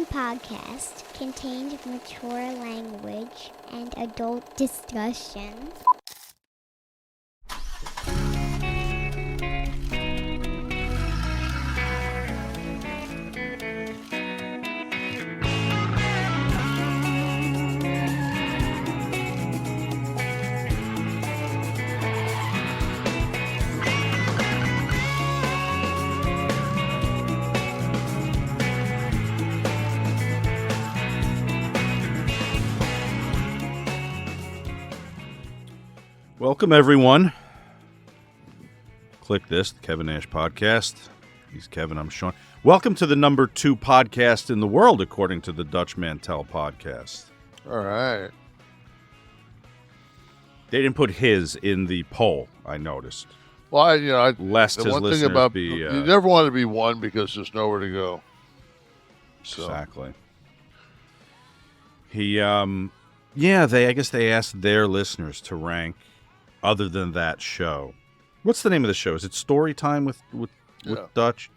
following podcast contains mature language and adult discussions. Welcome, everyone. Kliq This, the Kevin Nash podcast. He's Kevin, I'm Sean. Welcome to the number 2 podcast in the world, according to the Dutch Mantel podcast. All right. They didn't put his in the poll, I noticed. Well, Lest the his one thing listeners about be... you never want to be one because there's nowhere to go. So. Exactly. I guess they asked their listeners to rank other than that show. What's the name of the show? Is it Story Time with Dutch?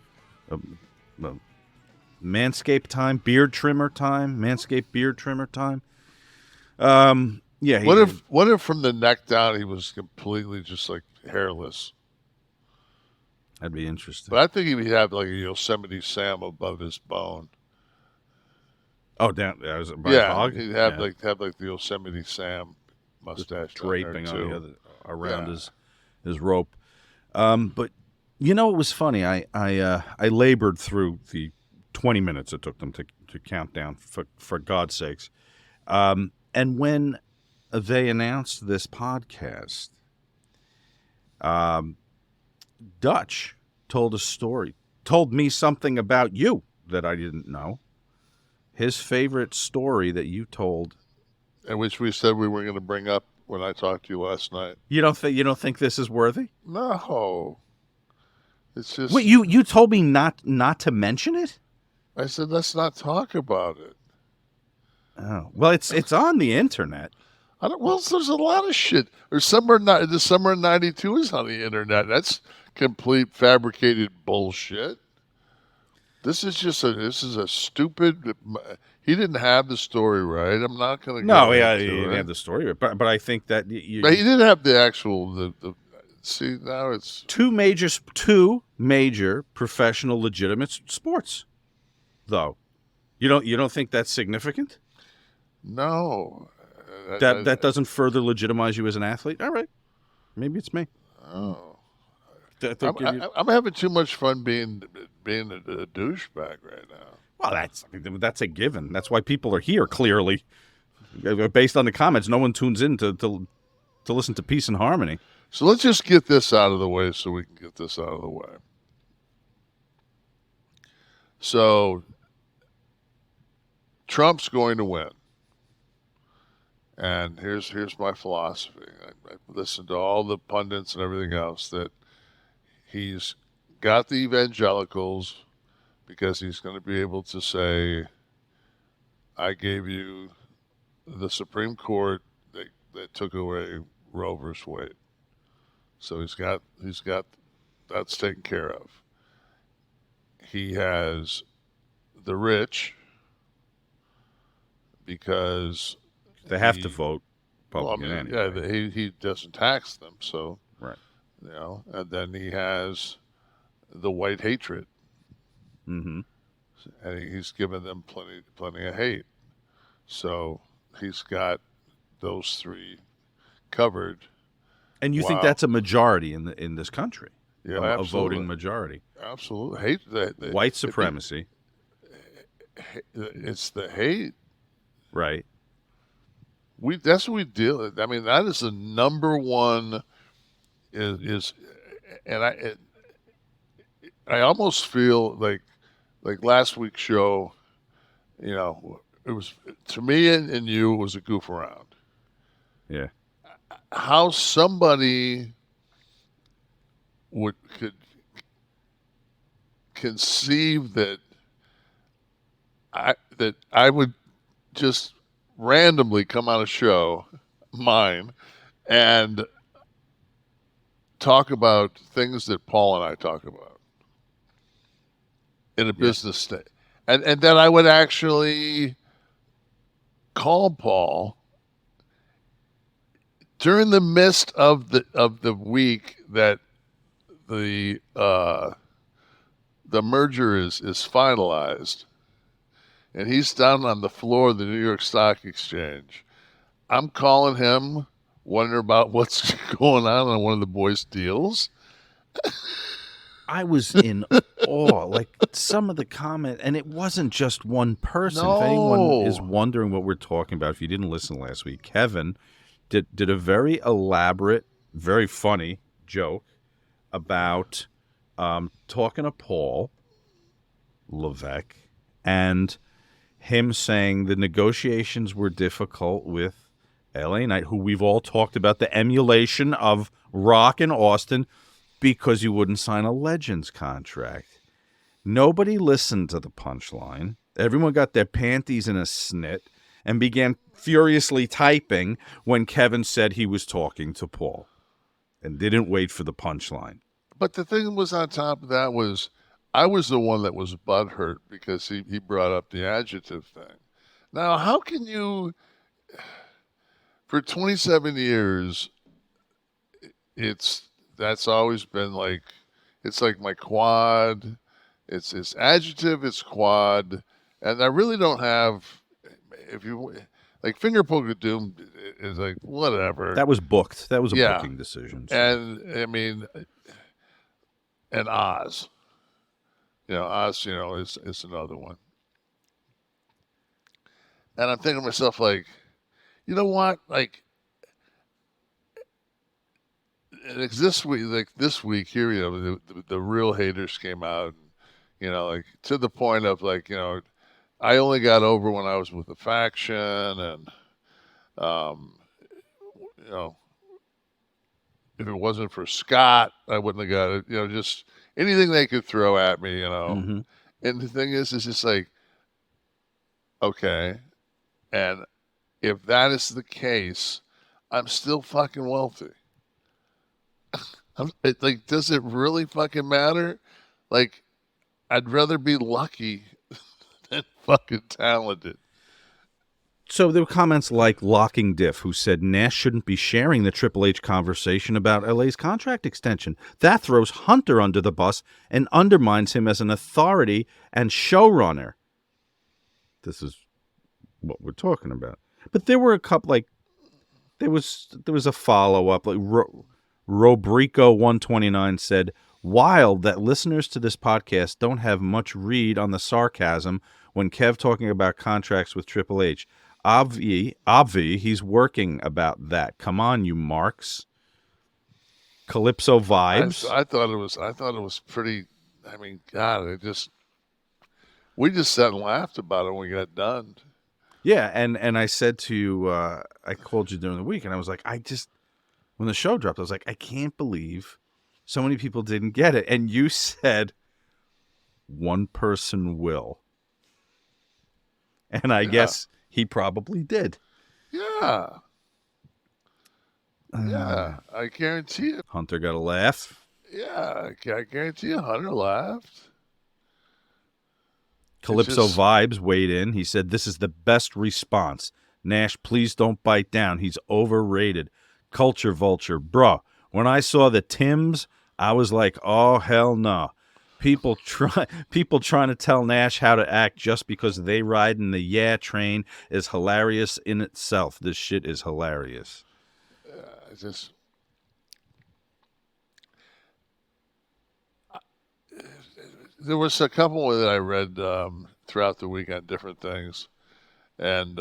Manscaped Time? Beard Trimmer Time? Manscaped Beard Trimmer Time? What if from the neck down he was completely just like hairless? That'd be interesting. But I think he would have like a Yosemite Sam above his bone. Oh, down there was by a hog? He'd have like the Yosemite Sam mustache draping on the other around his rope. But you know, it was funny. I labored through the 20 minutes it took them to count down, for God's sakes. And when they announced this podcast, Dutch told me something about you that I didn't know. His favorite story that you told, and which we said we were going to bring up when I talked to you last night. You don't think this is worthy? No, it's just. Wait, you told me not to mention it? I said let's not talk about it. Oh well, it's on the internet. There's a lot of shit. The summer of '92 is on the internet. That's complete fabricated bullshit. This is a stupid. He didn't have the story right. I'm not going to. No, he didn't have the story right. But I think that but he didn't have the actual. See, now it's two major professional legitimate sports, though. You don't think that's significant? No. That doesn't further legitimize you as an athlete. All right, maybe it's me. Oh. I'm having too much fun being a douchebag right now. Well, that's a given. That's why people are here. Clearly, based on the comments, no one tunes in to listen to Peace and Harmony. So let's just get this out of the way, so we can get this out of the way. So Trump's going to win, and here's my philosophy. I listened to all the pundits and everything else that. He's got the evangelicals because he's going to be able to say, I gave you the Supreme Court that took away Roe versus Wade. So he's got that's taken care of. He has the rich because they have to vote Republican anyway. Yeah, he doesn't tax them, so right. And then he has the white hatred. Mm-hmm. And he's given them plenty of hate. So he's got those three covered. And you think that's a majority in this country? Yeah, a voting majority. Absolutely. Hate white supremacy. It's the hate. Right. That's what we deal with. I mean, that is the number one. I almost feel like last week's show, it was, to me and you, it was a goof around. Yeah. How somebody could conceive that I would just randomly come on a show, mine, and talk about things that Paul and I talk about in a business state. and then I would actually call Paul during the midst of the week that the merger is finalized, and he's down on the floor of the New York Stock Exchange. I'm calling him, wondering about what's going on one of the boys' deals. I was in awe. Like some of the comment, and it wasn't just one person. If anyone is wondering what we're talking about, if you didn't listen last week, Kevin did a very elaborate, very funny joke about talking to Paul Levesque and him saying the negotiations were difficult with LA Knight, who we've all talked about the emulation of Rock and Austin, because you wouldn't sign a Legends contract. Nobody listened to the punchline. Everyone got their panties in a snit and began furiously typing when Kevin said he was talking to Paul and didn't wait for the punchline. But the thing was, on top of that, was I was the one that was butthurt because he brought up the adjective thing. Now, how can you, for 27 years, that's always been like, it's like my quad, it's adjective, it's quad, and I really don't have, if you, like Finger Poke of Doom is like, whatever. That was booked. That was a booking decision. So. And, I mean, and Oz. Oz, is another one. And I'm thinking to myself, like, you know what? Like this week here, the real haters came out, and, like to the point of like, I only got over when I was with the faction, and, if it wasn't for Scott, I wouldn't have got it. Just anything they could throw at me, Mm-hmm. And the thing is, it's just like, okay, and if that is the case, I'm still fucking wealthy. Like, does it really fucking matter? Like, I'd rather be lucky than fucking talented. So there were comments like Locking Diff, who said Nash shouldn't be sharing the Triple H conversation about LA's contract extension. That throws Hunter under the bus and undermines him as an authority and showrunner. This is what we're talking about. But there were a couple, like, there was a follow-up. Like Robrico 129 said, wild that listeners to this podcast don't have much read on the sarcasm when Kev talking about contracts with Triple H. Obvi, he's working about that. Come on, you marks. Calypso vibes. I thought it was pretty. I mean, God, we just sat and laughed about it when we got done. Yeah, and I said to you, I called you during the week, and I was like, when the show dropped, I was like, I can't believe so many people didn't get it. And you said, one person will. And I guess he probably did. Yeah. I guarantee it. Hunter got a laugh. Yeah, I guarantee you Hunter laughed. Calypso Vibes weighed in. He said, this is the best response. Nash, please don't bite down. He's overrated. Culture vulture. Bruh, when I saw the Timbs, I was like, oh, hell no. People trying to tell Nash how to act just because they ride in the train is hilarious in itself. This shit is hilarious. There was a couple that I read throughout the week on different things, and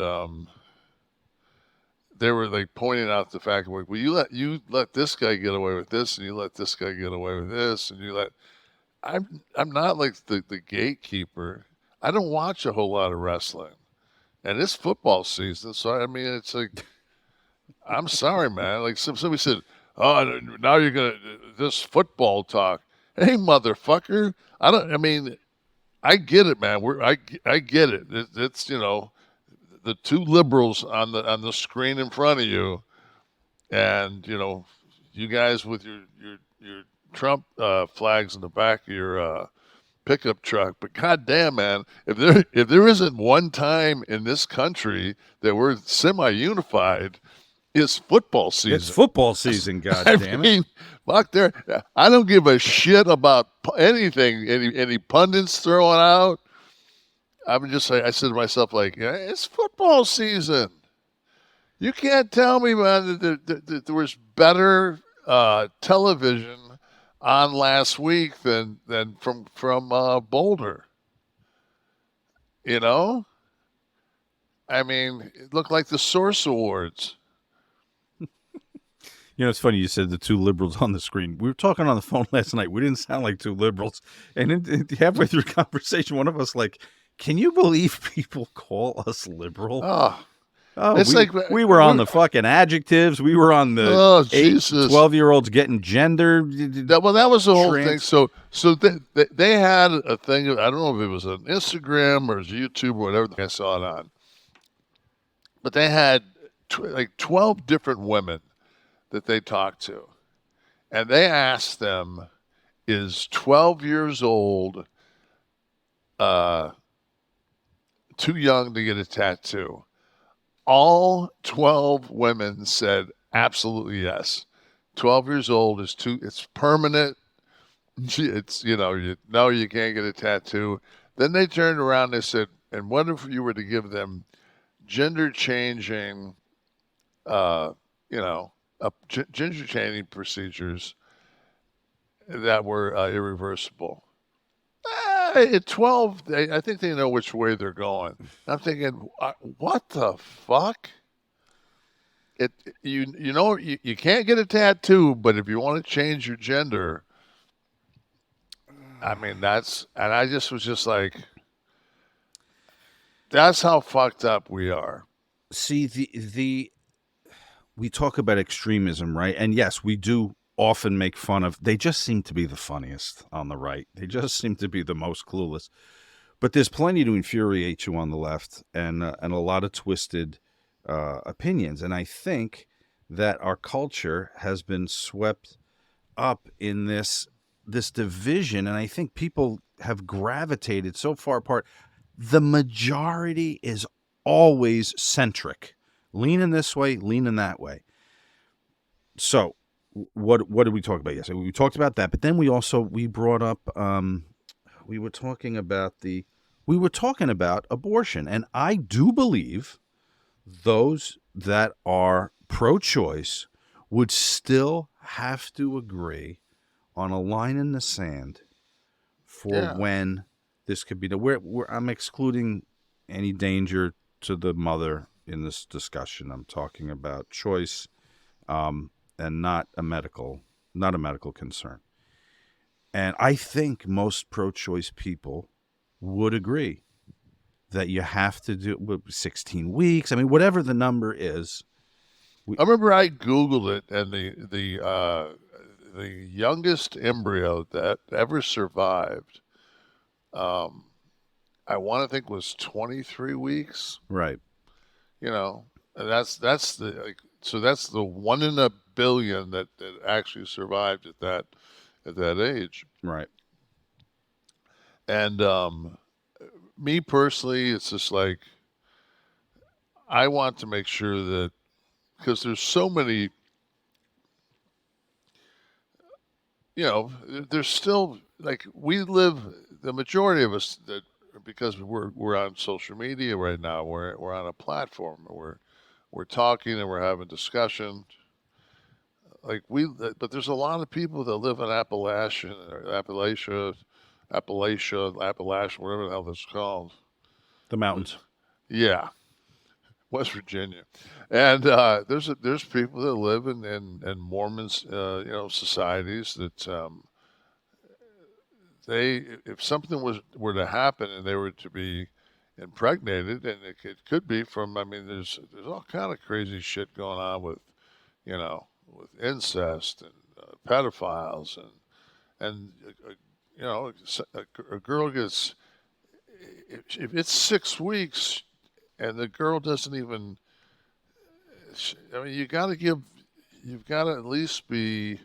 they were like pointing out the fact, like, well, you let this guy get away with this, and you let this guy get away with this, and you let. I'm not like the gatekeeper. I don't watch a whole lot of wrestling, and it's football season, so I mean, it's like, I'm sorry, man. Like somebody said, oh, now you're gonna this football talk. Hey, motherfucker! I get it, man. I get it. It's the two liberals on the screen in front of you, and you guys with your Trump flags in the back of your pickup truck. But goddamn, man, if there isn't one time in this country that we're semi-unified, it's football season. It's football season, goddammit. I mean, fuck there. I don't give a shit about anything. Any pundits throwing out. I'm just like, I said to myself, like, yeah, it's football season. You can't tell me, man, that there was better television on last week than from Boulder. You know, I mean, it looked like the Source Awards. You know, it's funny you said the two liberals on the screen. We were talking on the phone last night. We didn't sound like two liberals. And halfway through the conversation, one of us like, can you believe people call us liberal? Oh, it's we were on the fucking adjectives. We were on the 12-year-olds getting gender. That was the whole thing. So they had a thing. I don't know if it was on Instagram or YouTube or whatever I saw it on. But they had like 12 different women that they talked to. And they asked them, is 12 years old too young to get a tattoo? All 12 women said absolutely yes. 12 years old is it's permanent. It's, you can't get a tattoo. Then they turned around and they said, and what if you were to give them gender changing, gender changing procedures that were irreversible? At 12, I think they know which way they're going. I'm thinking, what the fuck? You can't get a tattoo, but if you want to change your gender, I mean, and I just was just like, that's how fucked up we are. See, we talk about extremism, right? And yes, we do often make fun of, they just seem to be the funniest on the right. They just seem to be the most clueless. But there's plenty to infuriate you on the left, and a lot of twisted opinions. And I think that our culture has been swept up in this division, and I think people have gravitated so far apart. The majority is always centric, leaning this way, leaning that way. So what did we talk about yesterday? We talked about that, but then we brought up we were talking about abortion, and I do believe those that are pro-choice would still have to agree on a line in the sand for when this could be. I'm excluding any danger to the mother in this discussion. I'm talking about choice. And not a medical concern. And I think most pro-choice people would agree that you have to do 16 weeks. I mean, whatever the number is. I remember I Googled it, and the youngest embryo that ever survived, I want to think was 23 weeks. Right. And that's the one in a billion that actually survived at that age. Right. And me personally, it's just like, I want to make sure that, because there's so many, there's still, like, we live, the majority of us, that because we're on social media right now, we're on a platform, we're talking and we're having discussion. But there's a lot of people that live in Appalachia, whatever the hell that's called. The mountains. Yeah. West Virginia. And there's people that live in Mormons, societies that if something were to happen and they were to be impregnated, and it could be from, I mean, there's all kind of crazy shit going on with incest and pedophiles, and a girl gets, if it's 6 weeks and the girl doesn't even, I mean, you've got to at least be,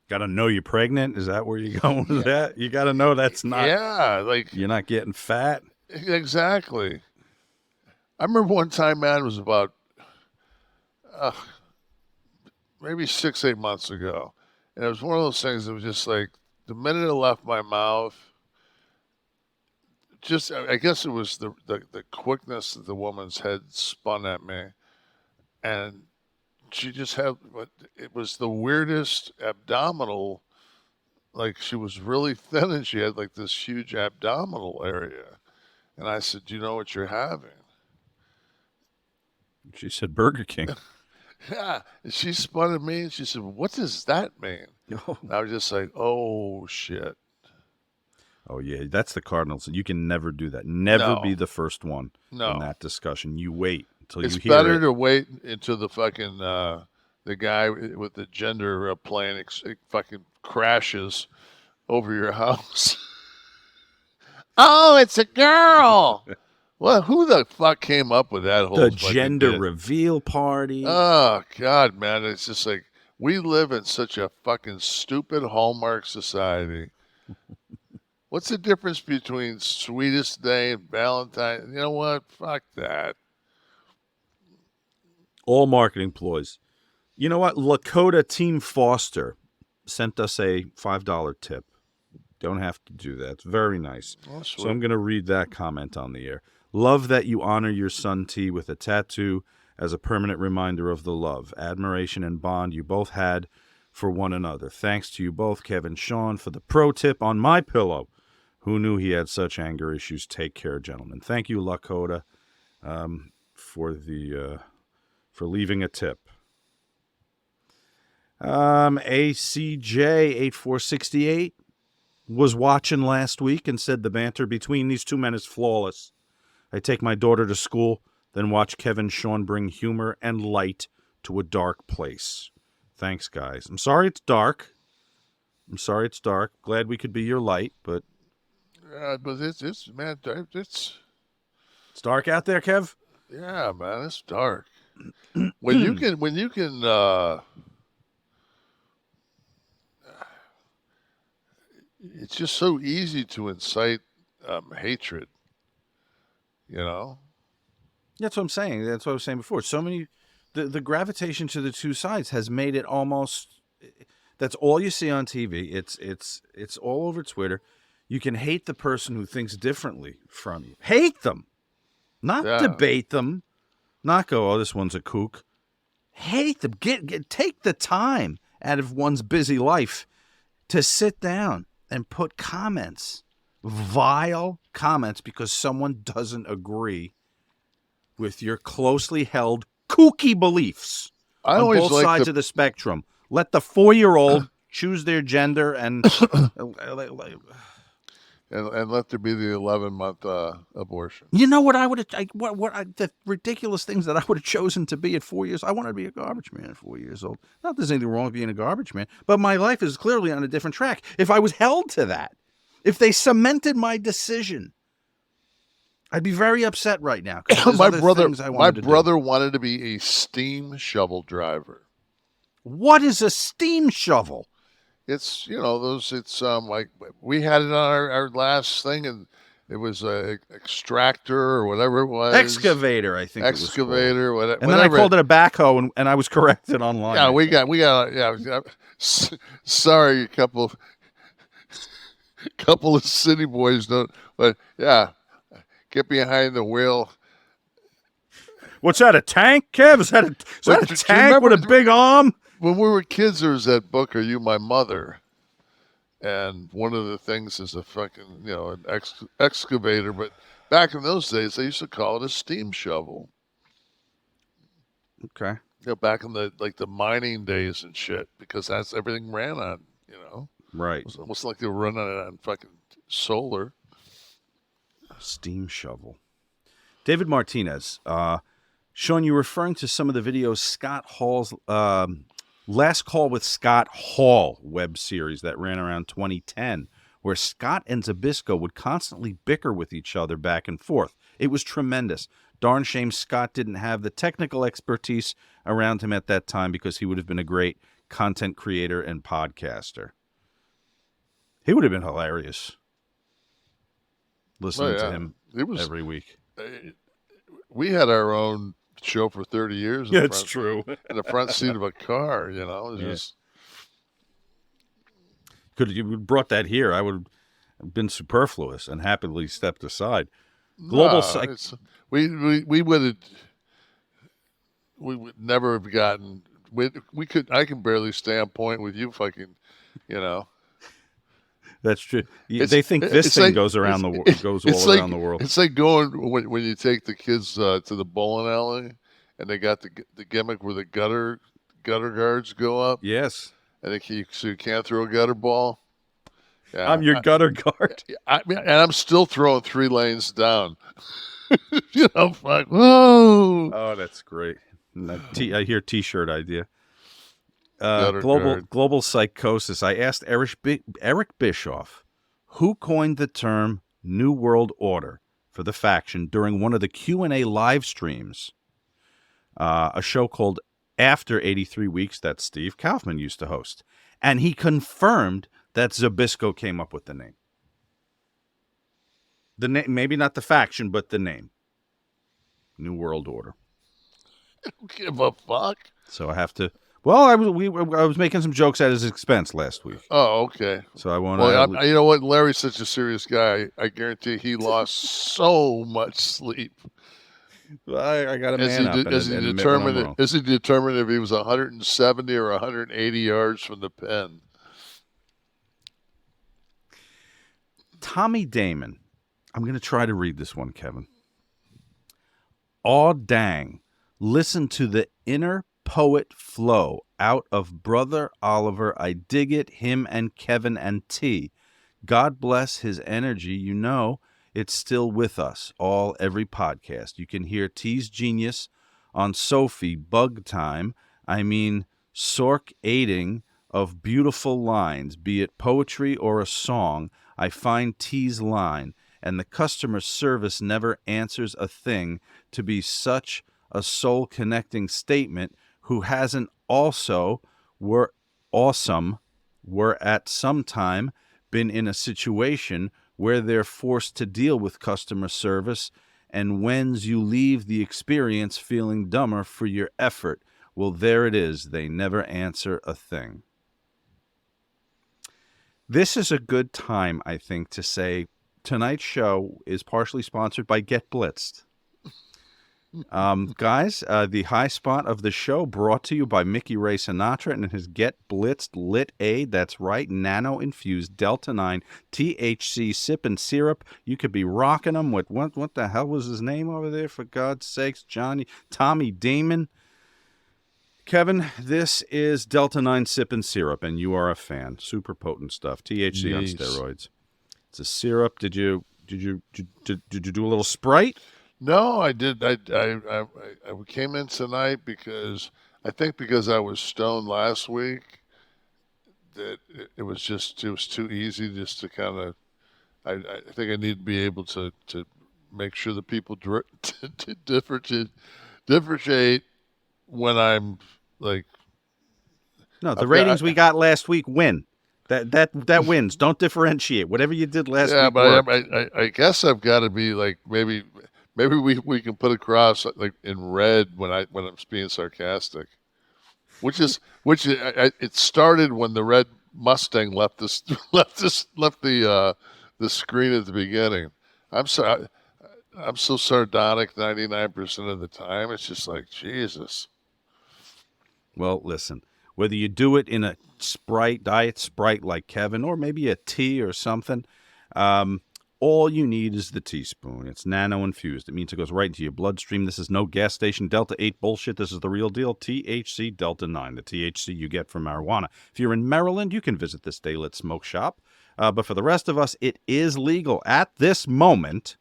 Got to know you're pregnant. Is that where you're going with that? You got to know that's not. Yeah, like you're not getting fat. Exactly. I remember one time, man, it was about maybe 6-8 months ago, and it was one of those things that was just like the minute it left my mouth. Just, I guess it was the quickness that the woman's head spun at me, and she just had, it was the weirdest abdominal, like she was really thin and she had like this huge abdominal area. And I said, do you know what you're having? She said Burger King. Yeah. And she spun at me and she said, what does that mean? And I was just like, oh, shit. Oh, yeah, that's the Cardinals. You can never do that. Never be the first one in that discussion. You wait until you hear it. It's better to wait until the fucking the guy with the gender plane fucking crashes over your house. Oh, it's a girl. Well, who the fuck came up with that whole the gender reveal party? Oh, God, man. It's just like we live in such a fucking stupid Hallmark society. What's the difference between Sweetest Day and Valentine? You know what? Fuck that. All marketing ploys. You know what? Lakota Team Foster sent us a $5 tip. Don't have to do that. It's very nice. Oh, so I'm going to read that comment on the air. Love that you honor your son T with a tattoo as a permanent reminder of the love, admiration, and bond you both had for one another. Thanks to you both, Kevin Shawn, for the pro tip on my pillow. Who knew he had such anger issues? Take care, gentlemen. Thank you, Lakota, for leaving a tip. ACJ8468 was watching last week and said the banter between these two men is flawless. I take my daughter to school, then watch Kevin Shawn bring humor and light to a dark place. Thanks, guys. I'm sorry it's dark. Glad we could be your light, but but it's man, it's dark out there, Kev. Yeah, man, it's dark. when you can, it's just so easy to incite hatred. You know. That's what I'm saying. That's what I was saying before. So many, the gravitation to the two sides has made it almost. That's all you see on TV. It's all over Twitter. You can hate the person who thinks differently from you. Hate them, not debate them, not go, oh, this one's a kook. Hate them. Take the time out of one's busy life to sit down and put comments, vile comments, because someone doesn't agree with your closely held kooky beliefs on both sides of the spectrum. Let the 4-year-old choose their gender and let there be the 11-month abortion. You know what I would have? The ridiculous things that I would have chosen to be at 4 years. I wanted to be a garbage man at 4 years old. Not that there's anything wrong with being a garbage man, but my life is clearly on a different track. If I was held to that, if they cemented my decision, I'd be very upset right now. My brother wanted to be a steam shovel driver. What is a steam shovel? It's, it's like we had it on our last thing, and it was a extractor or whatever it was. Excavator, I think. Excavator, whatever. And then I called it a backhoe, and I was corrected online. Yeah, we got. Sorry, a couple of city boys don't, but yeah, get behind the wheel. What's that? A tank, Kev? Is that a tank with a big arm? When we were kids, there was that book, Are You My Mother? And one of the things is a fucking, an excavator. But back in those days, they used to call it a steam shovel. Okay. Back in the mining days and shit, because that's everything ran on, Right. It was almost like they were running on fucking solar. Steam shovel. David Martinez. Shawn, you're referring to some of the videos Scott Hall's Last Call with Scott Hall web series that ran around 2010, where Scott and Zbyzsko would constantly bicker with each other back and forth. It was tremendous. Darn shame Scott didn't have the technical expertise around him at that time, because he would have been a great content creator and podcaster. He would have been hilarious listening to him every week. We had our own show for 30 years. Yeah, it's true. In the front seat of a car, just. Could you brought that here? I would have been superfluous and happily stepped aside. Global we would never have gotten. I can barely stay on point with you, fucking, That's true. They think this thing goes around the around the world. It's like going when you take the kids to the bowling alley, and they got the gimmick where the gutter guards go up. Yes. And so you can't throw a gutter ball. Yeah, I'm your gutter guard. And I'm still throwing 3 lanes down. Fuck. Whoa. Oh, that's great. I hear T-shirt idea. Global global psychosis. I asked Eric Bischoff, who coined the term New World Order for the faction during one of the Q&A live streams, a show called After 83 Weeks that Steve Kaufman used to host. And he confirmed that Zbyzsko came up with the name. The name, maybe not the faction, but the name. New World Order. I don't give a fuck. So I have to. Well, I was making some jokes at his expense last week. Oh, okay. So I want to. Well, you know what? Larry's such a serious guy. I guarantee he lost so much sleep. Well, I got a man up. Is he determined if he was 170 or 180 yards from the pen? Tommy Damon. I'm going to try to read this one, Kevin. Aw dang. Listen to the inner poet flow out of Brother Oliver. I dig it, him and Kevin and T. God bless his energy. It's still with us every podcast. You can hear T's genius on Sophie Bug Time. Sork aiding of beautiful lines, be it poetry or a song. I find T's line, and the customer service never answers a thing to be such a soul-connecting statement. Who hasn't also were at some time been in a situation where they're forced to deal with customer service, and whens you leave the experience feeling dumber for your effort. Well, there it is. They never answer a thing. This is a good time, I think, to say tonight's show is partially sponsored by Get Blitzed. Guys, the high spot of the show brought to you by Mickey Ray Sinatra and his Get Blitzed Lit Aid. That's right, nano-infused Delta-9 THC sip and syrup. You could be rocking them with, what the hell was his name over there, for God's sakes? Tommy Damon. Kevin, this is Delta-9 sip and syrup, and you are a fan. Super potent stuff. THC on steroids. It's a syrup. Did you do a little Sprite? No, I did. I came in tonight because I was stoned last week. That it was too easy just to kind of. I think I need to be able to make sure that people differentiate when I'm like. No, the ratings we got last week win. That wins. Don't differentiate. Whatever you did last week. Yeah, but I guess I've got to be like maybe we can put across like in red when I'm being sarcastic, it started when the red Mustang left the screen at the beginning. I'm so sardonic 99% of the time. It's just like Jesus. Well, listen, whether you do it in a Sprite, diet Sprite like Kevin, or maybe a tea or something, all you need is the teaspoon. It's nano-infused. It means it goes right into your bloodstream. This is no gas station Delta-8 bullshit. This is the real deal. THC Delta-9, the THC you get from marijuana. If you're in Maryland, you can visit this Daylit Smoke Shop. But for the rest of us, it is legal at this moment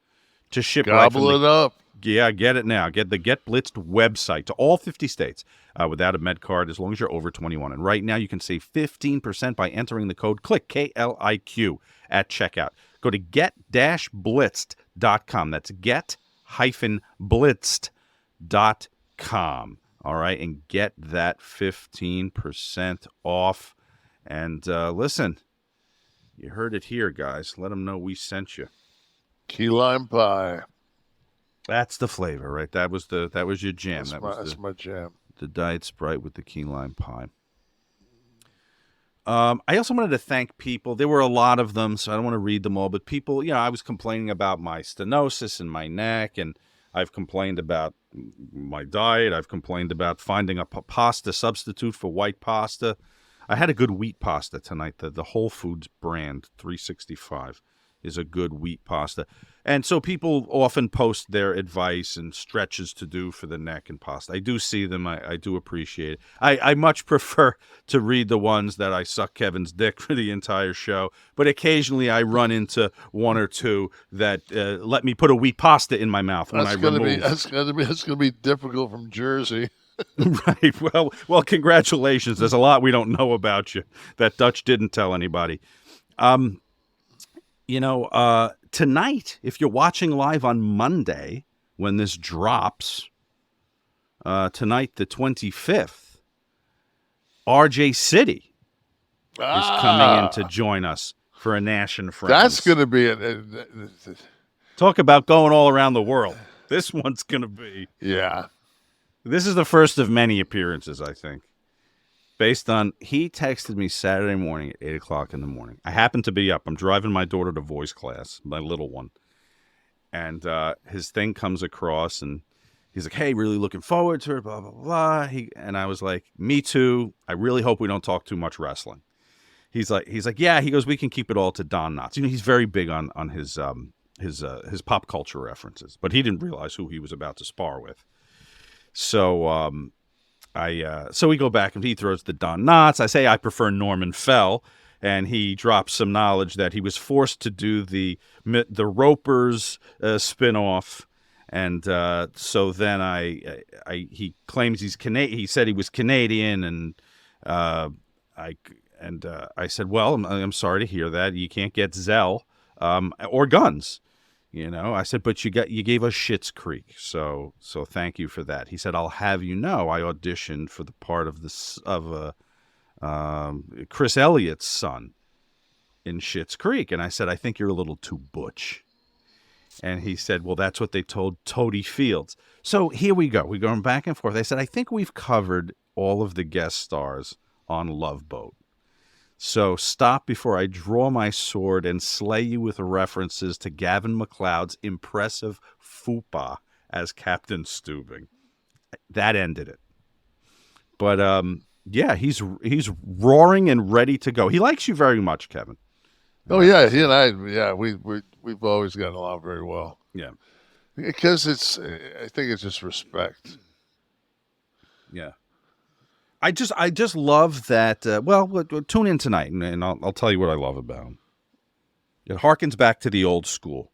to ship Gobble it up. Yeah, get it now. Get the Get Blitzed website to all 50 states without a med card as long as you're over 21. And right now you can save 15% by entering the code KLIQ, K-L-I-Q, at checkout. Go to get-blitzed.com. That's get-blitzed.com. All right, and get that 15% off. And listen, you heard it here, guys. Let them know we sent you. Key lime pie. That's the flavor, right? That was your jam. That's my jam. The Diet Sprite with the key lime pie. I also wanted to thank people. There were a lot of them, so I don't want to read them all. But people, I was complaining about my stenosis in my neck, and I've complained about my diet. I've complained about finding a pasta substitute for white pasta. I had a good wheat pasta tonight. The Whole Foods brand 365 is a good wheat pasta. And so people often post their advice and stretches to do for the neck and pasta. I do see them. I do appreciate it. I much prefer to read the ones that I suck Kevin's dick for the entire show. But occasionally I run into one or two that let me put a wheat pasta in my mouth when that's I gonna remove. That's gonna be difficult from Jersey. Right. Well, congratulations. There's a lot we don't know about you that Dutch didn't tell anybody. Tonight, if you're watching live on Monday when this drops, tonight the 25th, RJ City is coming in to join us for a Nash and Friends. That's going to be Talk about going all around the world. This one's going to be. Yeah. This is the first of many appearances, I think. Based on, he texted me Saturday morning at 8 o'clock in the morning. I happen to be up. I'm driving my daughter to voice class, my little one. And his thing comes across, and he's like, hey, really looking forward to it, blah, blah, blah. And I was like, me too. I really hope we don't talk too much wrestling. He's like, yeah. He goes, we can keep it all to Don Knotts. He's very big on his pop culture references, but he didn't realize who he was about to spar with. So so we go back and he throws the Don Knotts. I say I prefer Norman Fell, and he drops some knowledge that he was forced to do the Ropers spinoff, and so then he claims he's Canadian. He said he was Canadian, and I said, well, I'm sorry to hear that. You can't get Zell or guns. I said, but you gave us Schitt's Creek, so thank you for that. He said, I'll have you know, I auditioned for the part of Chris Elliott's son in Schitt's Creek, and I said, I think you're a little too butch. And he said, well, that's what they told Toady Fields. So here we go. We're going back and forth. I said, I think we've covered all of the guest stars on Love Boat. So stop before I draw my sword and slay you with references to Gavin MacLeod's impressive fupa as Captain Stubing. That ended it. But yeah, he's roaring and ready to go. He likes you very much, Kevin. Oh yeah, he and I, we've always gotten along very well. Yeah, because I think it's just respect. Yeah. I just love that. Tune in tonight, and I'll tell you what I love about him. It harkens back to the old school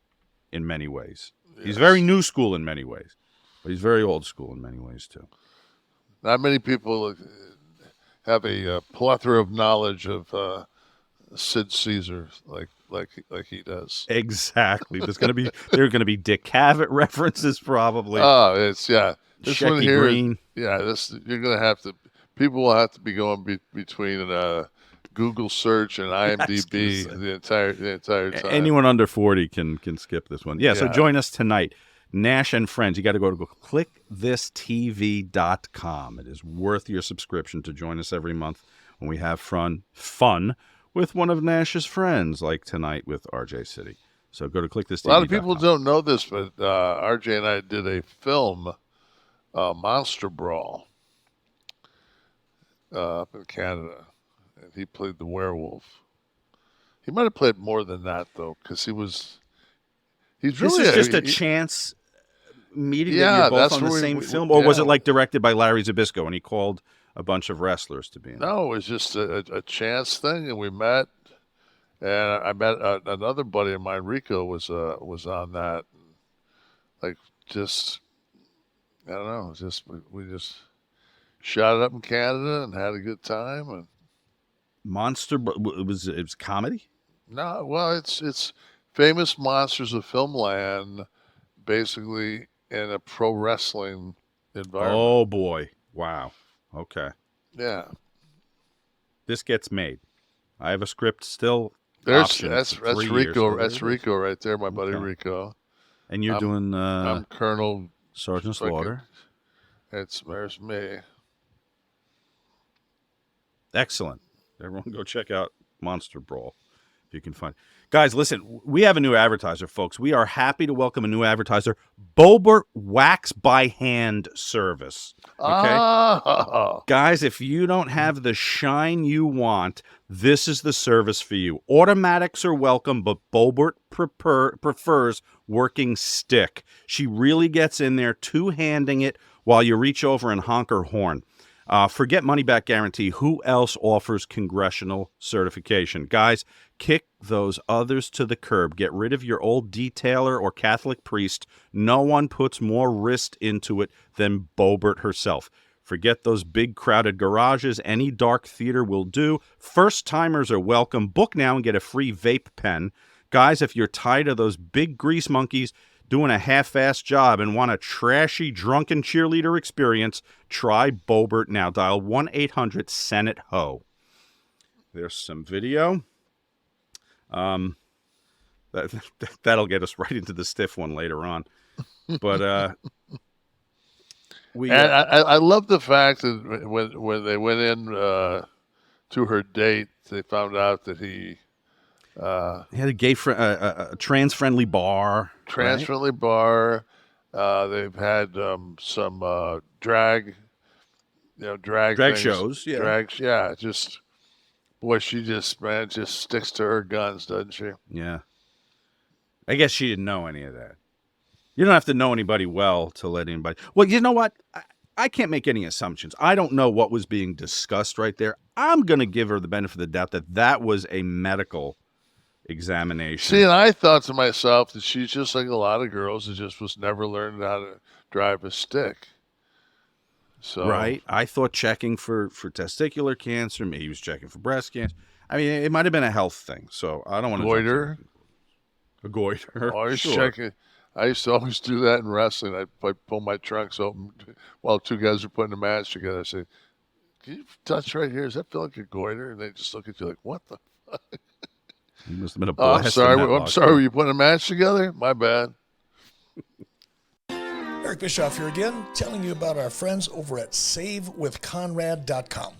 in many ways. Yes. He's very new school in many ways, but he's very old school in many ways too. Not many people have a plethora of knowledge of Sid Caesar like he does. Exactly. There are gonna be Dick Cavett references probably. Oh, it's This Shecky one here, Green. You're gonna have to. People will have to be going between Google search and IMDb the entire time. Anyone under 40 can skip this one. Yeah, so join us tonight. Nash and Friends. You got to go KliqThisTV.com. It is worth your subscription to join us every month when we have fun with one of Nash's friends, like tonight with RJ City. So go to KliqThisTV.com. A lot of people don't know this, but RJ and I did a film, Monster Brawl, up in Canada, and he played the werewolf. He might have played more than that though, because he's really just a chance meeting that you're both on the same film, or was it like directed by Larry Zbyzsko and he called a bunch of wrestlers to be in it? No, it was just a chance thing, and we met, and I met another buddy of mine, Rico, was on that, like just I don't know, we just shot it up in Canada and had a good time. And Monster, it was comedy? No, well, it's famous monsters of filmland, basically in a pro wrestling environment. Oh boy, Wow. Okay. Yeah. This gets made. I have a script still. That's Rico. That's Rico right there, my buddy Rico. And you're doing I'm Colonel Sergeant Slaughter. There's me. Excellent. Everyone go check out Monster Brawl if you can find. Guys, listen, we have a new advertiser, folks. We are happy to welcome a new advertiser, Boebert Wax by Hand service. Okay? Oh. Guys, if you don't have the shine you want, this is the service for you. Automatics are welcome, but Boebert prefers working stick. She really gets in there, two-handing it while you reach over and honk her horn. Forget money-back guarantee. Who else offers congressional certification? Guys, kick those others to the curb. Get rid of your old detailer or Catholic priest. No one puts more wrist into it than Boebert herself. Forget those big crowded garages. Any dark theater will do. First-timers are welcome. Book now and get a free vape pen. Guys, if you're tired of those big grease monkeys doing a half-assed job and want a trashy, drunken cheerleader experience, try Boebert now. Dial 1-800-SENATE-HO. There's some video. That'll get us right into the stiff one later on. But I love the fact that when they went in to her date, they found out that he had a a trans-friendly bar. Trans-friendly bar. They've had some drag things, shows. Yeah, drags. Yeah, just boy, she just sticks to her guns, doesn't she? Yeah. I guess she didn't know any of that. You don't have to know anybody well to let anybody. Well, you know what? I can't make any assumptions. I don't know what was being discussed right there. I'm going to give her the benefit of the doubt that was a medical examination. See, and I thought to myself that she's just like a lot of girls that just was never learned how to drive a stick. So right. I thought checking for testicular cancer. Maybe he was checking for breast cancer. I mean, it might have been a health thing. So I don't want to. Goiter. A goiter. Always checking. I used to always do that in wrestling. I'd pull my trunks open while two guys are putting a match together. I say, "Can you touch right here? Does that feel like a goiter?" And they just look at you like, "What the fuck?" You must have been a I'm sorry. I'm sorry. Were you putting a match together? My bad. Eric Bischoff here again, telling you about our friends over at SaveWithConrad.com.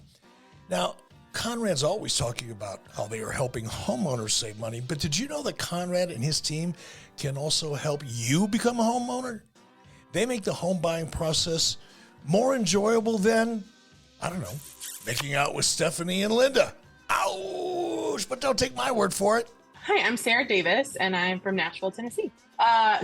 Now, Conrad's always talking about how they are helping homeowners save money, but did you know that Conrad and his team can also help you become a homeowner? They make the home buying process more enjoyable than, I don't know, making out with Stephanie and Linda. Ouch! But don't take my word for it. Hi, I'm Sarah Davis, and I'm from Nashville, Tennessee.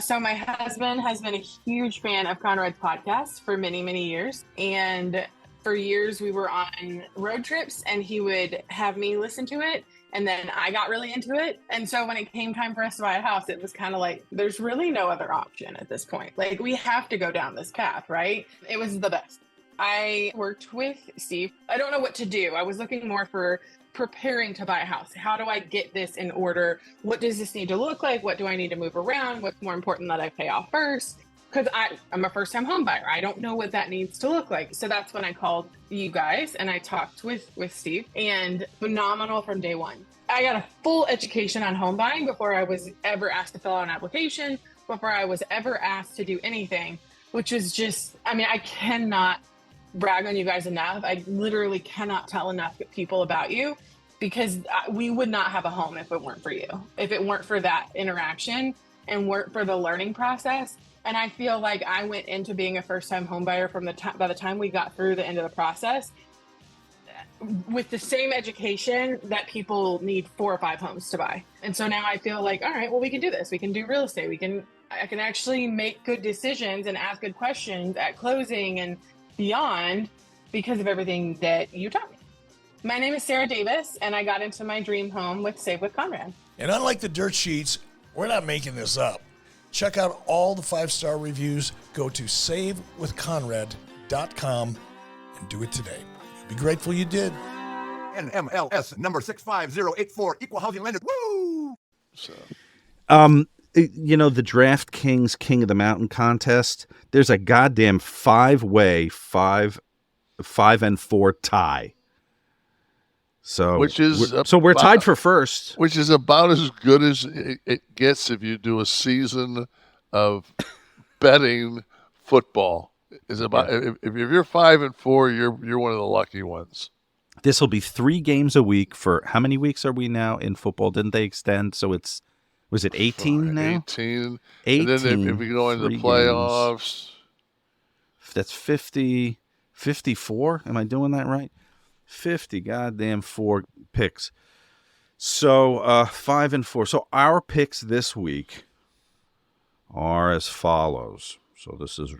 So my husband has been a huge fan of Conrad's podcast for many, many years. And for years, we were on road trips, and he would have me listen to it. And then I got really into it. And so when it came time for us to buy a house, it was kind of like, there's really no other option at this point. Like, we have to go down this path, right? It was the best. I worked with Steve. I don't know what to do. I was looking more for preparing to buy a house. How do I get this in order? What does this need to look like? What do I need to move around? What's more important that I pay off first? Because I'm a first-time home buyer. I don't know what that needs to look like. So that's when I called you guys and I talked with Steve, and phenomenal from day one. I got a full education on home buying before I was ever asked to fill out an application, before I was ever asked to do anything, which is just, I mean, I cannot brag on you guys enough. I literally cannot tell enough people about you, because we would not have a home if it weren't for you, if it weren't for that interaction and weren't for the learning process. And I feel like I went into being a first-time home buyer by the time we got through the end of the process with the same education that people need 4 or 5 homes to buy. And so now I feel like, all right, well, we can do this. We can do real estate. I can actually make good decisions and ask good questions at closing and beyond because of everything that you taught me. My name is Sarah Davis, and I got into my dream home with Save with Conrad. And unlike the dirt sheets, we're not making this up. Check out all the 5-star reviews. Go to SaveWithConrad.com and do it today. You'll be grateful you did. NMLS number 65084, equal housing lender. Woo! So. You know, the DraftKings King of the Mountain contest, there's a goddamn 5-way, 5 5-4 tie. So we're about, tied for first, which is about as good as it gets if you do a season of betting football. Is about if you're 5-4, you're one of the lucky ones. This will be 3 games a week for how many weeks are we now in football? Didn't they extend? So was it 18 now? 18. 18. And then if we go into the playoffs, that's 50, 54. Am I doing that right? 50 goddamn 4 picks. So 5-4. So our picks this week are as follows. So this is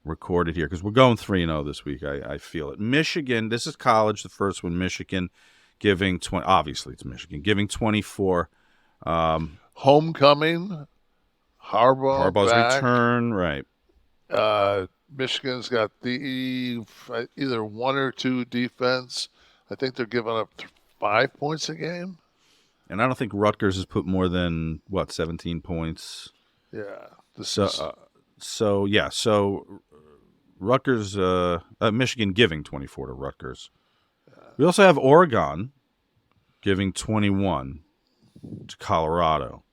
recorded here because we're going 3-0 this week. I feel it. Michigan, this is college, the first one. Michigan giving 20. Obviously, it's Michigan giving 24. Homecoming, Harbaugh's back. Return, right? Michigan's got either 1 or 2 defense. I think they're giving up 5 points a game. And I don't think Rutgers has put more than 17 points. Yeah. So Rutgers, Michigan giving 24 to Rutgers. We also have Oregon giving 21 to Colorado.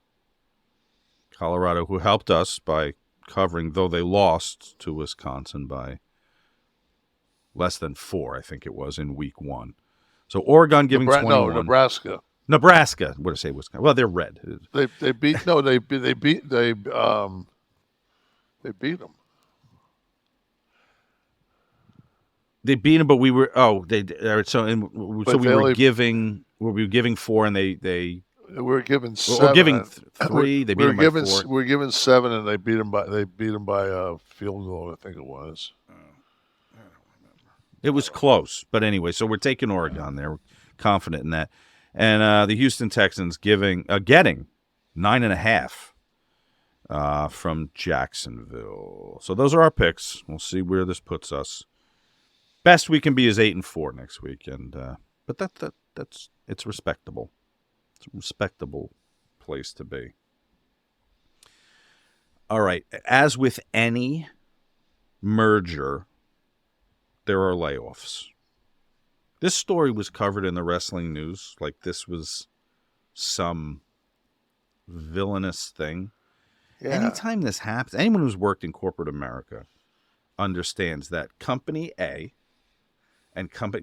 Colorado, who helped us by covering, though they lost to Wisconsin by less than 4, I think it was, in week 1. So Oregon giving 21. No, Nebraska. What did I say? Wisconsin? Well, they're red. They beat them. They beat them. They beat them, but we were giving 4, and they we're giving 7. We're giving 3. They beat them by 4. We're giving 7, and they beat them by a field goal. I think it was. It was close, but anyway. So we're taking Oregon there. We're confident in that, and the Houston Texans getting 9.5 from Jacksonville. So those are our picks. We'll see where this puts us. Best we can be is 8-4 next week, but that's it's respectable. It's a respectable place to be. All right. As with any merger, there are layoffs. This story was covered in the wrestling news like this was some villainous thing. Yeah. Anytime this happens, anyone who's worked in corporate America understands that Company A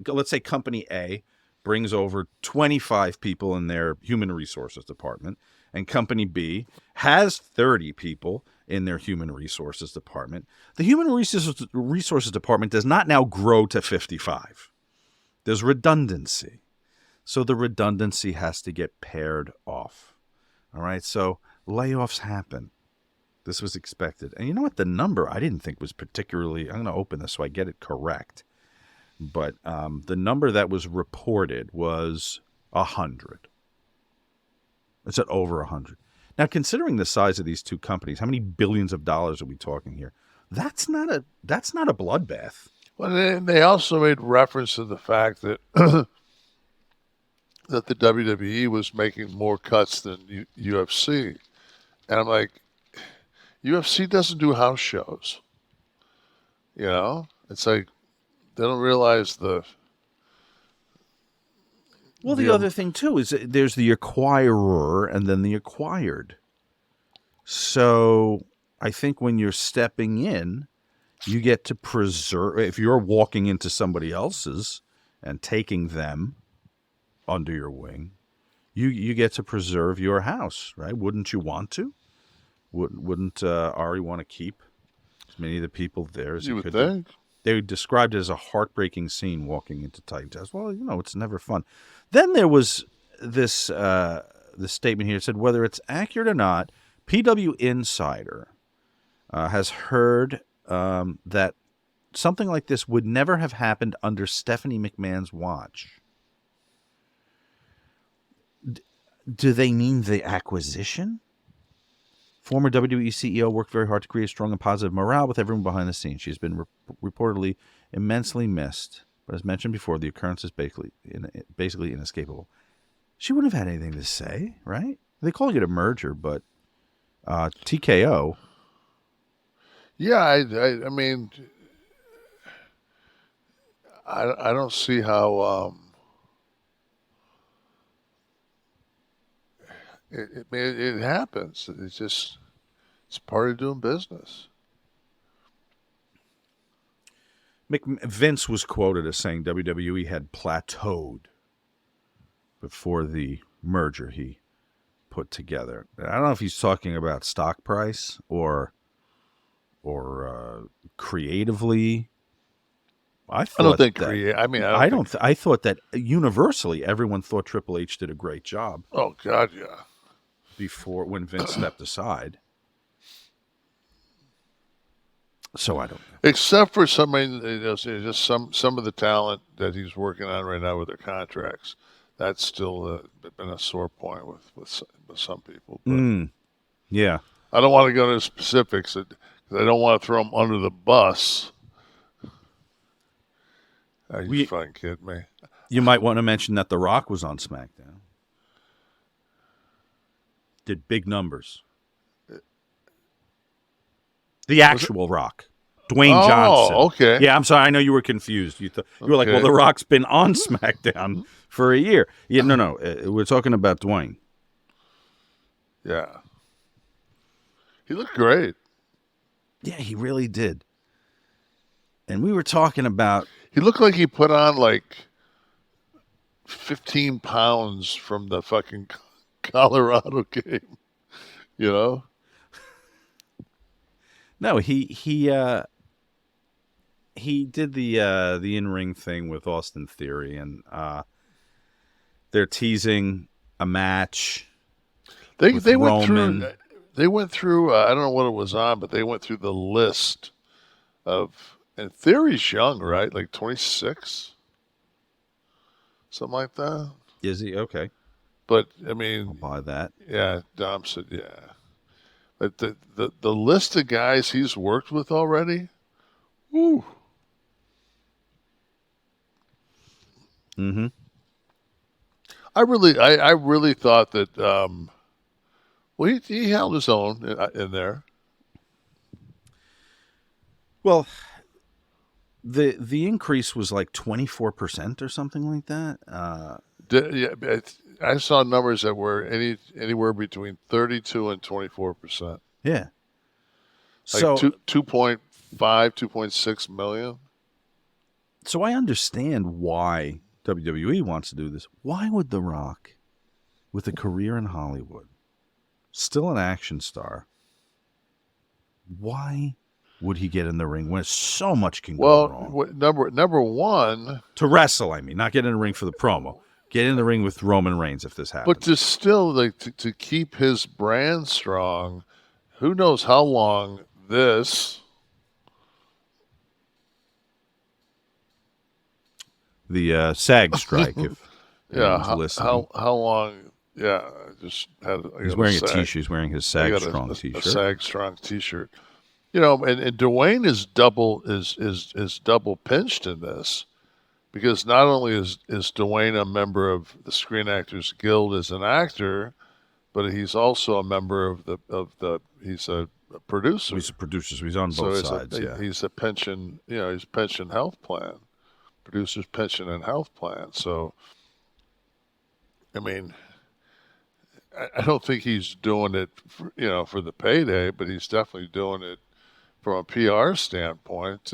let's say Company A brings over 25 people in their human resources department, and Company B has 30 people in their human resources department. The human resources department does not now grow to 55. There's redundancy. So the redundancy has to get paired off. All right, so layoffs happen. This was expected. And you know what? The number I didn't think was particularly, I'm going to open this so I get it correct. But the number that was reported was 100. It's at over 100. Now, considering the size of these two companies, how many billions of dollars are we talking here? That's not a bloodbath. Well, they also made reference to the fact that that the WWE was making more cuts than UFC, and I'm like, UFC doesn't do house shows. You know, it's like. They don't realize the. Well, the other thing, too, is there's the acquirer and then the acquired. So I think when you're stepping in, you get to preserve. If you're walking into somebody else's and taking them under your wing, you get to preserve your house, right? Wouldn't you want to? Wouldn't Ari want to keep as many of the people there as you he would could? think. They described it as a heartbreaking scene walking into Titan Test. Well, you know, it's never fun. Then there was this statement here. It said, whether it's accurate or not, PW Insider has heard that something like this would never have happened under Stephanie McMahon's watch. Do they mean the acquisition? Former WWE CEO worked very hard to create strong and positive morale with everyone behind the scenes. She's been reportedly immensely missed, but as mentioned before, the occurrence is basically inescapable. She wouldn't have had anything to say, right? They call it a merger, but TKO. Yeah, I mean, I don't see how it happens. It's part of doing business. Vince was quoted as saying WWE had plateaued before the merger he put together. I don't know if he's talking about stock price or creatively. I don't think that, I mean, I thought that universally everyone thought Triple H did a great job Oh God, yeah. before when Vince stepped aside. So I don't know. Except for somebody, just some of the talent that he's working on right now with their contracts. That's still been a sore point with some people. But Yeah. I don't want to go into specifics because I don't want to throw them under the bus. Are you fucking kidding me? You might want to mention that The Rock was on SmackDown. Did big numbers. The actual Rock. Dwayne Johnson. Okay. Yeah, I'm sorry. I know you were confused. You were like, well, The Rock's been on SmackDown for a year. Yeah, no. We're talking about Dwayne. Yeah. He looked great. Yeah, he really did. And we were talking about... He looked like he put on like 15 pounds from the fucking Colorado game. You know? No, he did the in-ring thing with Austin Theory, and they're teasing a match. They Roman. went through. I don't know what it was on, but they went through the list of. And Theory's young, right? Like 26, something like that. Is he? Okay. But I mean, I'll buy that. Yeah, Dom said yeah. But the list of guys he's worked with already, woo. Mm-hmm. I really thought that. Well, he held his own in there. Well, the increase was like 24% or something like that. Yeah, I saw numbers that were anywhere between 32 and 24%. Yeah. Like So 2.5, 2.6 million. So I understand why WWE wants to do this. Why would The Rock, with a career in Hollywood, still an action star, why would he get in the ring when so much can go wrong? Well, number one, to wrestle, I mean, not get in the ring for the promo. Get in the ring with Roman Reigns if this happens. But to still to keep his brand strong, who knows how long this the SAG strike, if how long? Yeah, I just had. He's wearing a T-shirt. He's wearing his SAG Strong T-shirt. A SAG Strong T-shirt. You know, and Dwayne is double pinched in this, because not only is Dwayne a member of the Screen Actors Guild as an actor, but he's also a member of the he's a producer. He's a producer, so he's on both sides. He's a pension, he's a pension health plan, producer's pension and health plan. So, I mean, I don't think he's doing it, for the payday, but he's definitely doing it from a PR standpoint.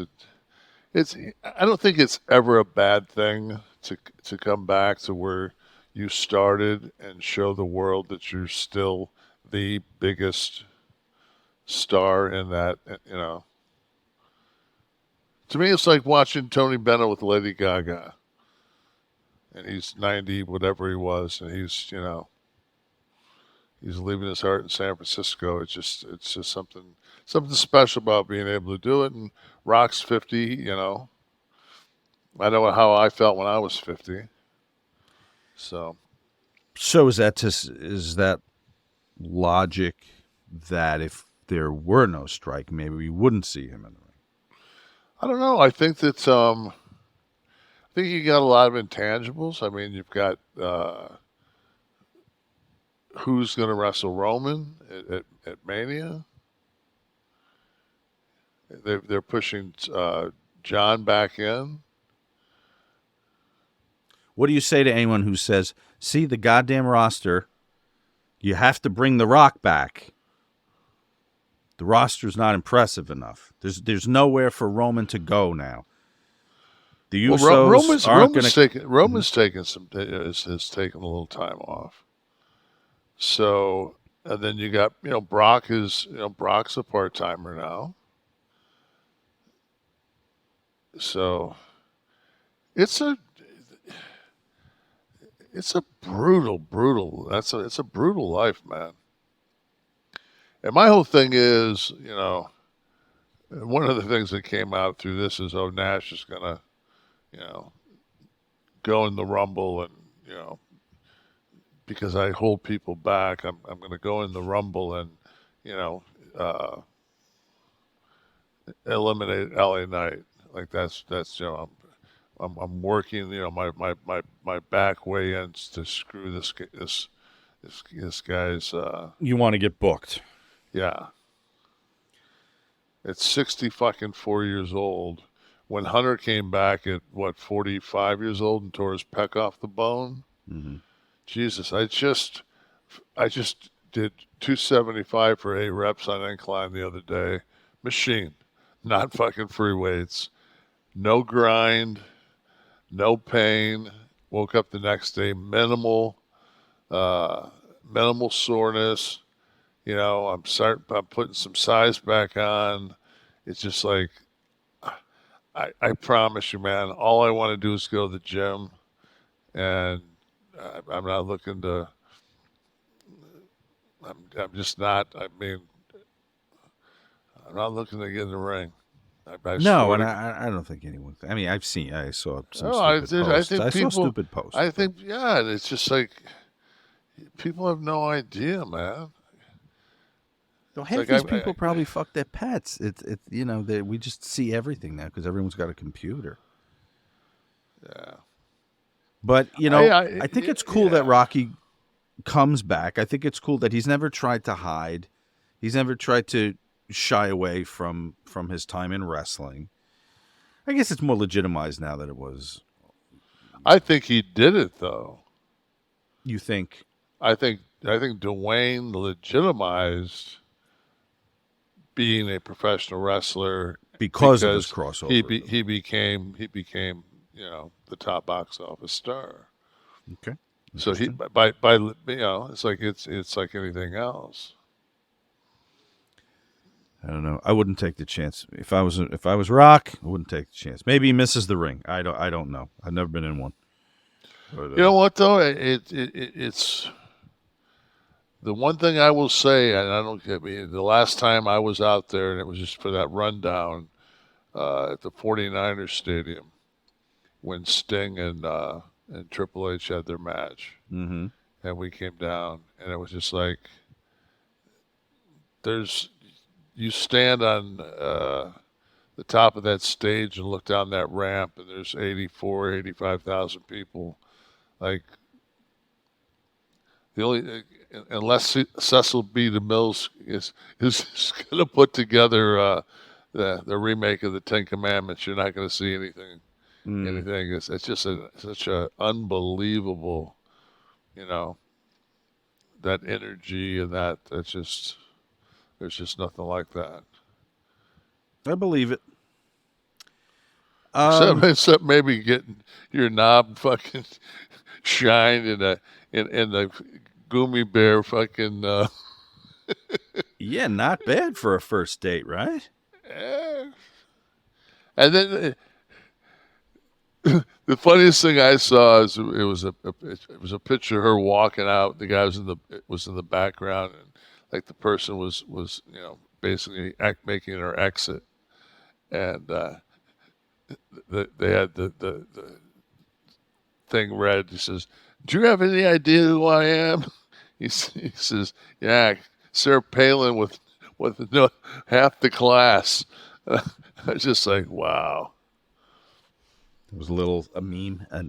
I don't think it's ever a bad thing to come back to where you started and show the world that you're still the biggest star in that, To me, it's like watching Tony Bennett with Lady Gaga. And he's 90, whatever he was, and he's leaving his heart in San Francisco. It's just something special about being able to do it. And Rock's 50, I know how I felt when I was 50. So is that logic that if there were no strike, maybe we wouldn't see him in the ring? I don't know. I think that I think you got a lot of intangibles. I mean, you've got who's going to wrestle Roman at Mania. They're pushing John back in. What do you say to anyone who says, see the goddamn roster, you have to bring The Rock back? The roster's not impressive enough. There's nowhere for Roman to go now. The Usos aren't going to... Roman's taken has taken a little time off. So, and then you got, Brock's a part-timer now. So it's a brutal it's a brutal life, man. And my whole thing is, one of the things that came out through this is, Nash is gonna, go in the Rumble, and because I hold people back, I'm gonna go in the Rumble and eliminate LA Knight. Like that's I'm working my back way ends to screw this guy's. You want to get booked? Yeah. It's 64 years old. When Hunter came back at 45 years old and tore his pec off the bone. Mm-hmm. Jesus, I just did 275 for 8 reps on incline the other day. Machine, not fucking free weights. No grind, no pain. Woke up the next day, minimal soreness. I'm putting some size back on. It's just like, I promise you, man, all I want to do is go to the gym, and I'm not looking to. I'm just not. I'm not looking to get in the ring. I don't think anyone. I saw some stupid posts. I saw stupid posts. I think, it's just like people have no idea, man. Half these people probably fuck their pets. We just see everything now because everyone's got a computer. Yeah. But I think it's cool that Rocky comes back. I think it's cool that he's never tried to hide. He's never tried to shy away from his time in wrestling. I guess it's more legitimized now than it was. I think he did it, though. You think? I think Dwayne legitimized being a professional wrestler because of his crossover. He became the top box office star. Okay. So he by it's like anything else. I don't know. I wouldn't take the chance. If I was Rock, I wouldn't take the chance. Maybe he misses the ring. I don't know. I've never been in one. But, you know what though? It's the one thing I will say, and the last time I was out there, and it was just for that rundown at the 49ers Stadium when Sting and Triple H had their match, mm-hmm. and we came down, and it was just like you stand on the top of that stage and look down that ramp, and there's 85,000 people. Like, the only, unless Cecil B. DeMille is going to put together the remake of the Ten Commandments, you're not going to see anything. Anything. It's just such a unbelievable, that energy and that's just. There's just nothing like that. I believe it. Except maybe getting your knob fucking shined in the Gummy Bear fucking. Yeah, not bad for a first date, right? Yeah. And then the funniest thing I saw is it was a picture of her walking out. The guy was in the background, and like the person was basically making her exit, and they had the thing read. He says, "Do you have any idea who I am?" He says, "Yeah, Sarah Palin with half the class." I was just like, wow. It was a meme, a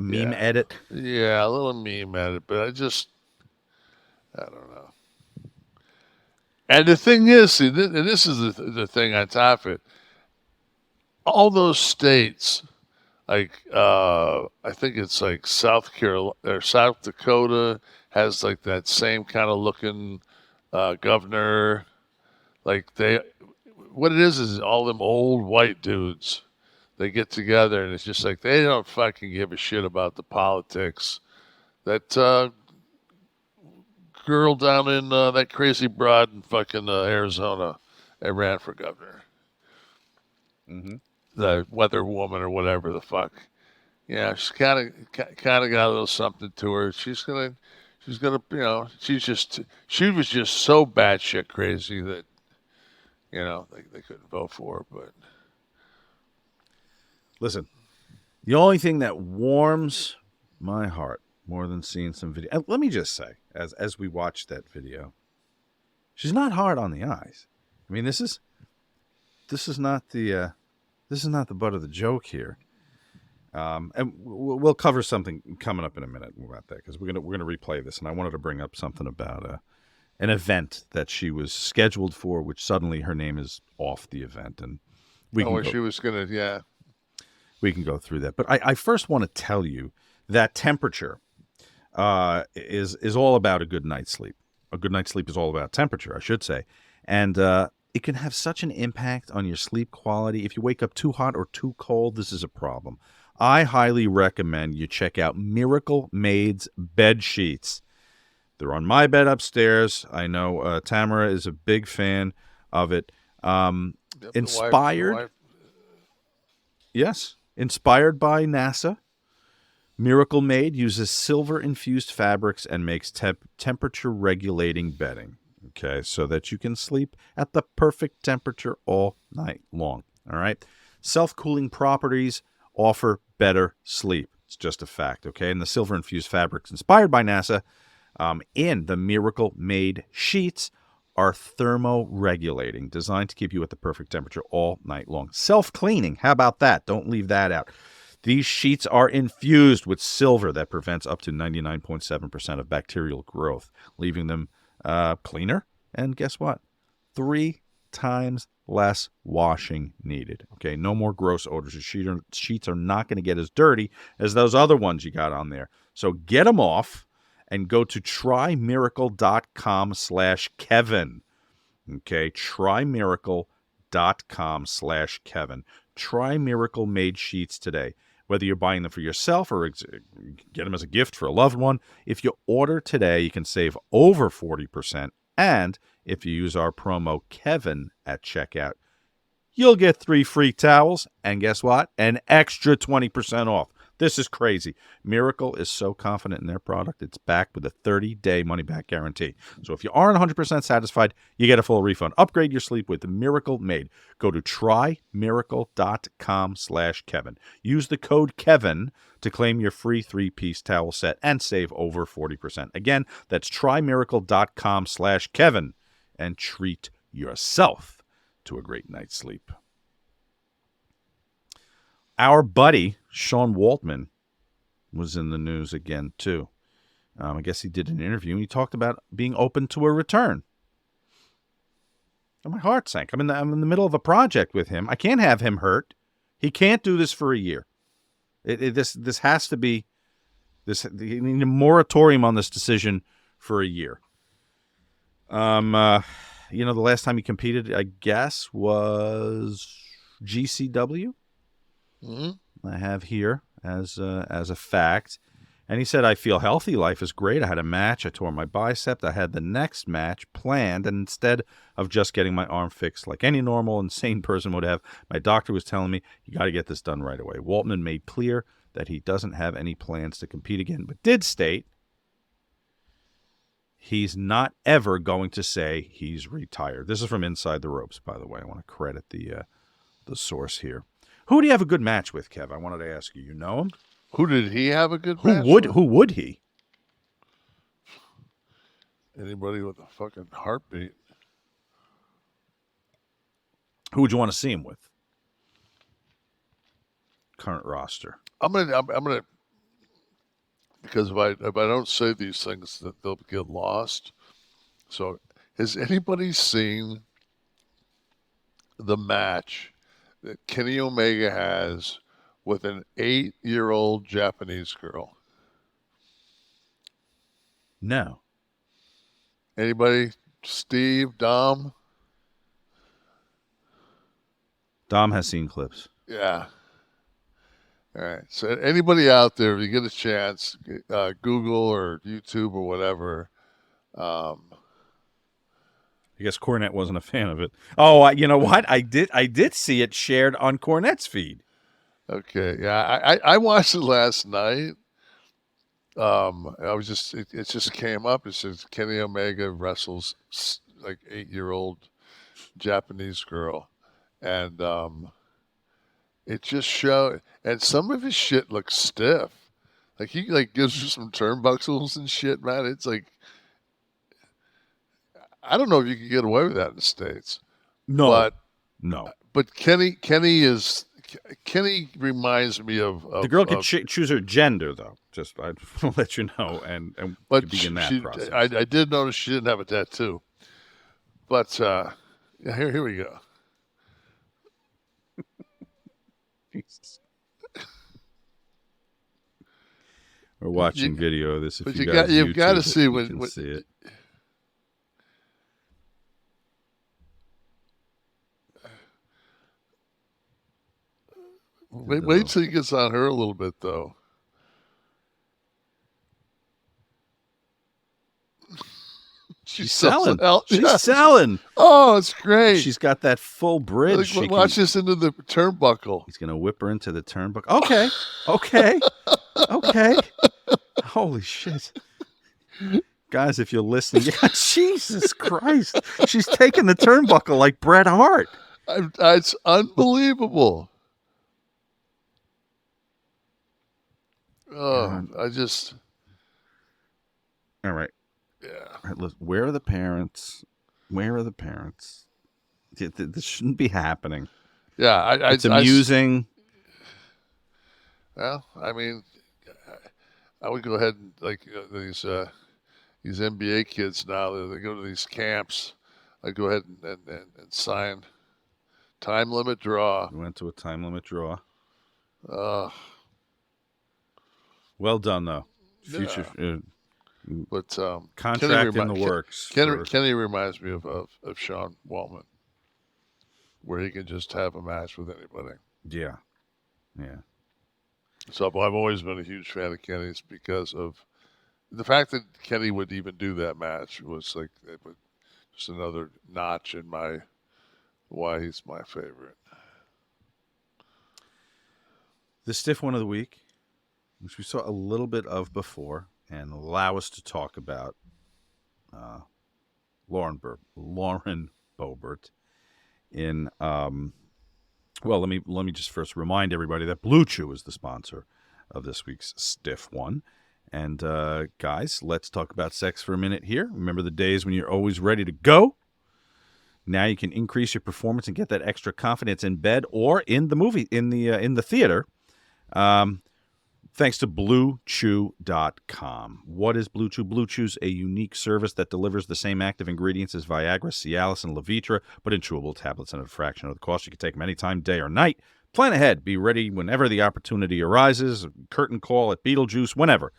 meme edit. Yeah, a little meme edit, but I don't know. And the thing is, see, this is the thing on top of it. All those states, Like I think it's like South Carolina or South Dakota has like that same kind of looking governor. Like what it is all them old white dudes. They get together and it's just like they don't fucking give a shit about the politics. That girl down in that crazy broad in fucking Arizona that ran for governor. Mm-hmm. The weather woman or whatever the fuck. Yeah, she's kind of got a little something to her. She's gonna, she was just so batshit crazy that, they couldn't vote for her. But Listen, the only thing that warms my heart more than seeing some video, and let me just say, as we watch that video, she's not hard on the eyes. I mean, this is not the butt of the joke here. And we'll cover something coming up in a minute about that because we're gonna replay this, and I wanted to bring up something about an event that she was scheduled for, which suddenly her name is off the event, and she was gonna, yeah. We can go through that, but I first want to tell you that temperature is all about a good night's sleep. A good night's sleep is all about temperature, I should say, and it can have such an impact on your sleep quality. If you wake up too hot or too cold, this is a problem. I highly recommend you check out Miracle Made's bed sheets. They're on my bed upstairs. I know Tamara is a big fan of it. Inspired, yes, inspired by NASA. Miracle Made uses silver-infused fabrics and makes temperature-regulating bedding. Okay, so that you can sleep at the perfect temperature all night long. All right, self-cooling properties offer better sleep. It's just a fact, okay? And the silver-infused fabrics inspired by NASA in the Miracle Made sheets are thermoregulating, designed to keep you at the perfect temperature all night long. Self-cleaning, how about that? Don't leave that out. These sheets are infused with silver that prevents up to 99.7% of bacterial growth, leaving them cleaner. And guess what? 3 times less washing needed. Okay, no more gross odors. Your sheets are not going to get as dirty as those other ones you got on there. So get them off and go to trymiracle.com/Kevin. Okay, trymiracle.com/Kevin. Try Miracle Made sheets today. Whether you're buying them for yourself or get them as a gift for a loved one, if you order today, you can save over 40%. And if you use our promo Kevin at checkout, you'll get 3 free towels. And guess what? An extra 20% off. This is crazy. Miracle is so confident in their product, it's backed with a 30-day money-back guarantee. So if you aren't 100% satisfied, you get a full refund. Upgrade your sleep with Miracle Made. Go to trymiracle.com/Kevin. Use the code Kevin to claim your free 3-piece towel set and save over 40%. Again, that's trymiracle.com/Kevin and treat yourself to a great night's sleep. Our buddy, Sean Waltman, was in the news again, too. I guess he did an interview, and he talked about being open to a return. And my heart sank. I'm in the middle of a project with him. I can't have him hurt. He can't do this for a year. This has to be... You need a moratorium on this decision for a year. The last time he competed, I guess, was GCW. Mm-hmm. I have here as a fact. And he said, I feel healthy. Life is great. I had a match. I tore my bicep. I had the next match planned. And instead of just getting my arm fixed like any normal and sane person would have, my doctor was telling me, you got to get this done right away. Waltman made clear that he doesn't have any plans to compete again, but did state he's not ever going to say he's retired. This is from Inside the Ropes, by the way. I want to credit the source here. Who do you have a good match with, Kev? I wanted to ask you. You know him? Who did he have a good match with? with? Who would he? Anybody with a fucking heartbeat. Who would you want to see him with? Current roster. I'm gonna because if I don't say these things, that they'll get lost. So, has anybody seen the match that Kenny Omega has with an 8-year-old Japanese girl? No. Anybody? Steve, Dom? Dom has seen clips. Yeah. All right. So anybody out there, if you get a chance, Google or YouTube or whatever. I guess Cornette wasn't a fan of it. Oh, you know what? I did see it shared on Cornette's feed. Okay. Yeah. I watched it last night. I was just it just came up. It says Kenny Omega wrestles like 8-year-old Japanese girl, and it just showed. And some of his shit looks stiff. Like he gives her some turnbuckles and shit, man. It's like I don't know if you can get away with that in the States. No, But Kenny reminds me of the girl could choose her gender, though. Just I will let you know, and but begin that process. I did notice she didn't have a tattoo. But yeah, here we go. Jesus. We're watching video of this. If but you guys you've got to YouTube see it, when you can see it. Wait till he gets on her a little bit, though. She's selling. She's selling. Oh, it's great. She's got that full bridge. Watch this into the turnbuckle. He's going to whip her into the turnbuckle. Okay. Okay. Holy shit. Guys, if you're listening, Jesus Christ. She's taking the turnbuckle like Bret Hart. It's unbelievable. Oh, All right. Yeah. All right, look, where are the parents? This shouldn't be happening. Yeah, it's amusing. Well, I mean, I would go ahead and these NBA kids now. They go to these camps. I go ahead and sign time limit draw. We went to a time limit draw. Well done, though. Future. Yeah. But contract in the works. Kenny reminds me of Sean Waltman, where he can just have a match with anybody. Yeah. So I've always been a huge fan of Kenny's because of the fact that Kenny would even do that match was like just another notch in why he's my favorite. The stiff one of the week, which we saw a little bit of before, and allow us to talk about Lauren Boebert in well, let me just first remind everybody that Bluechew is the sponsor of this week's stiff one. And guys, let's talk about sex for a minute here. Remember the days when you're always ready to go? Now you can increase your performance and get that extra confidence in bed or in the movie in the theater. Thanks to Bluechew.com. What is Bluechew? Bluechew's a unique service that delivers the same active ingredients as Viagra, Cialis, and Levitra, but in chewable tablets at a fraction of the cost. You can take them anytime, day or night. Plan ahead. Be ready whenever the opportunity arises. Curtain call at Beetlejuice, whenever.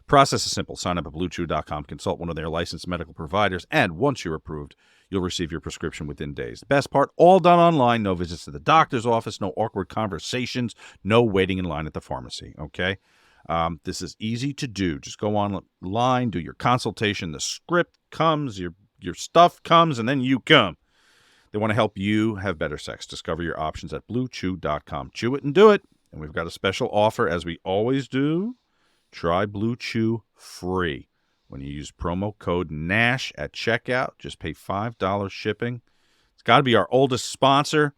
Process is simple. Sign up at Bluechew.com, consult one of their licensed medical providers, and once you're approved, you'll receive your prescription within days. The best part, all done online. No visits to the doctor's office, no awkward conversations, no waiting in line at the pharmacy, okay? This is easy to do. Just go online, do your consultation. The script comes, your stuff comes, and then you come. They want to help you have better sex. Discover your options at Bluechew.com. Chew it and do it. And we've got a special offer, as we always do. Try Bluechew free. When you use promo code NASH at checkout, just pay $5 shipping. It's got to be our oldest sponsor.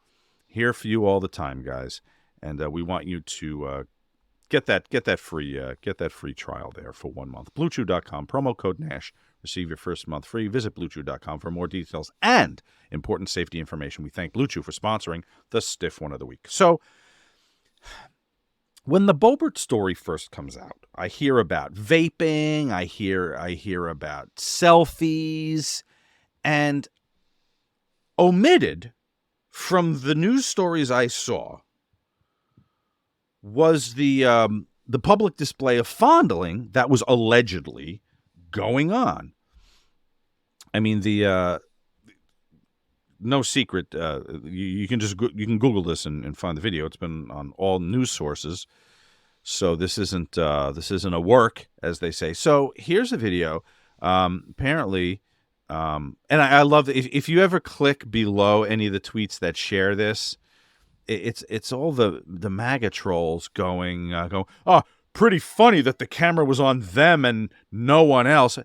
Here for you all the time, guys. And we want you to get that free trial there for 1 month. Bluechew.com, promo code NASH. Receive your first month free. Visit Bluechew.com for more details and important safety information. We thank Bluechew for sponsoring the Stiff One of the Week. So, when the Boebert story first comes out, I hear about vaping, I hear about selfies, and omitted from the news stories I saw was the public display of fondling that was allegedly going on. I mean, no secret. You can Google this and find the video. It's been on all news sources. So this isn't a work, as they say. So here's a video. Apparently, and I love that if you ever click below any of the tweets that share this, it's all the MAGA trolls going, oh, pretty funny that the camera was on them and no one else.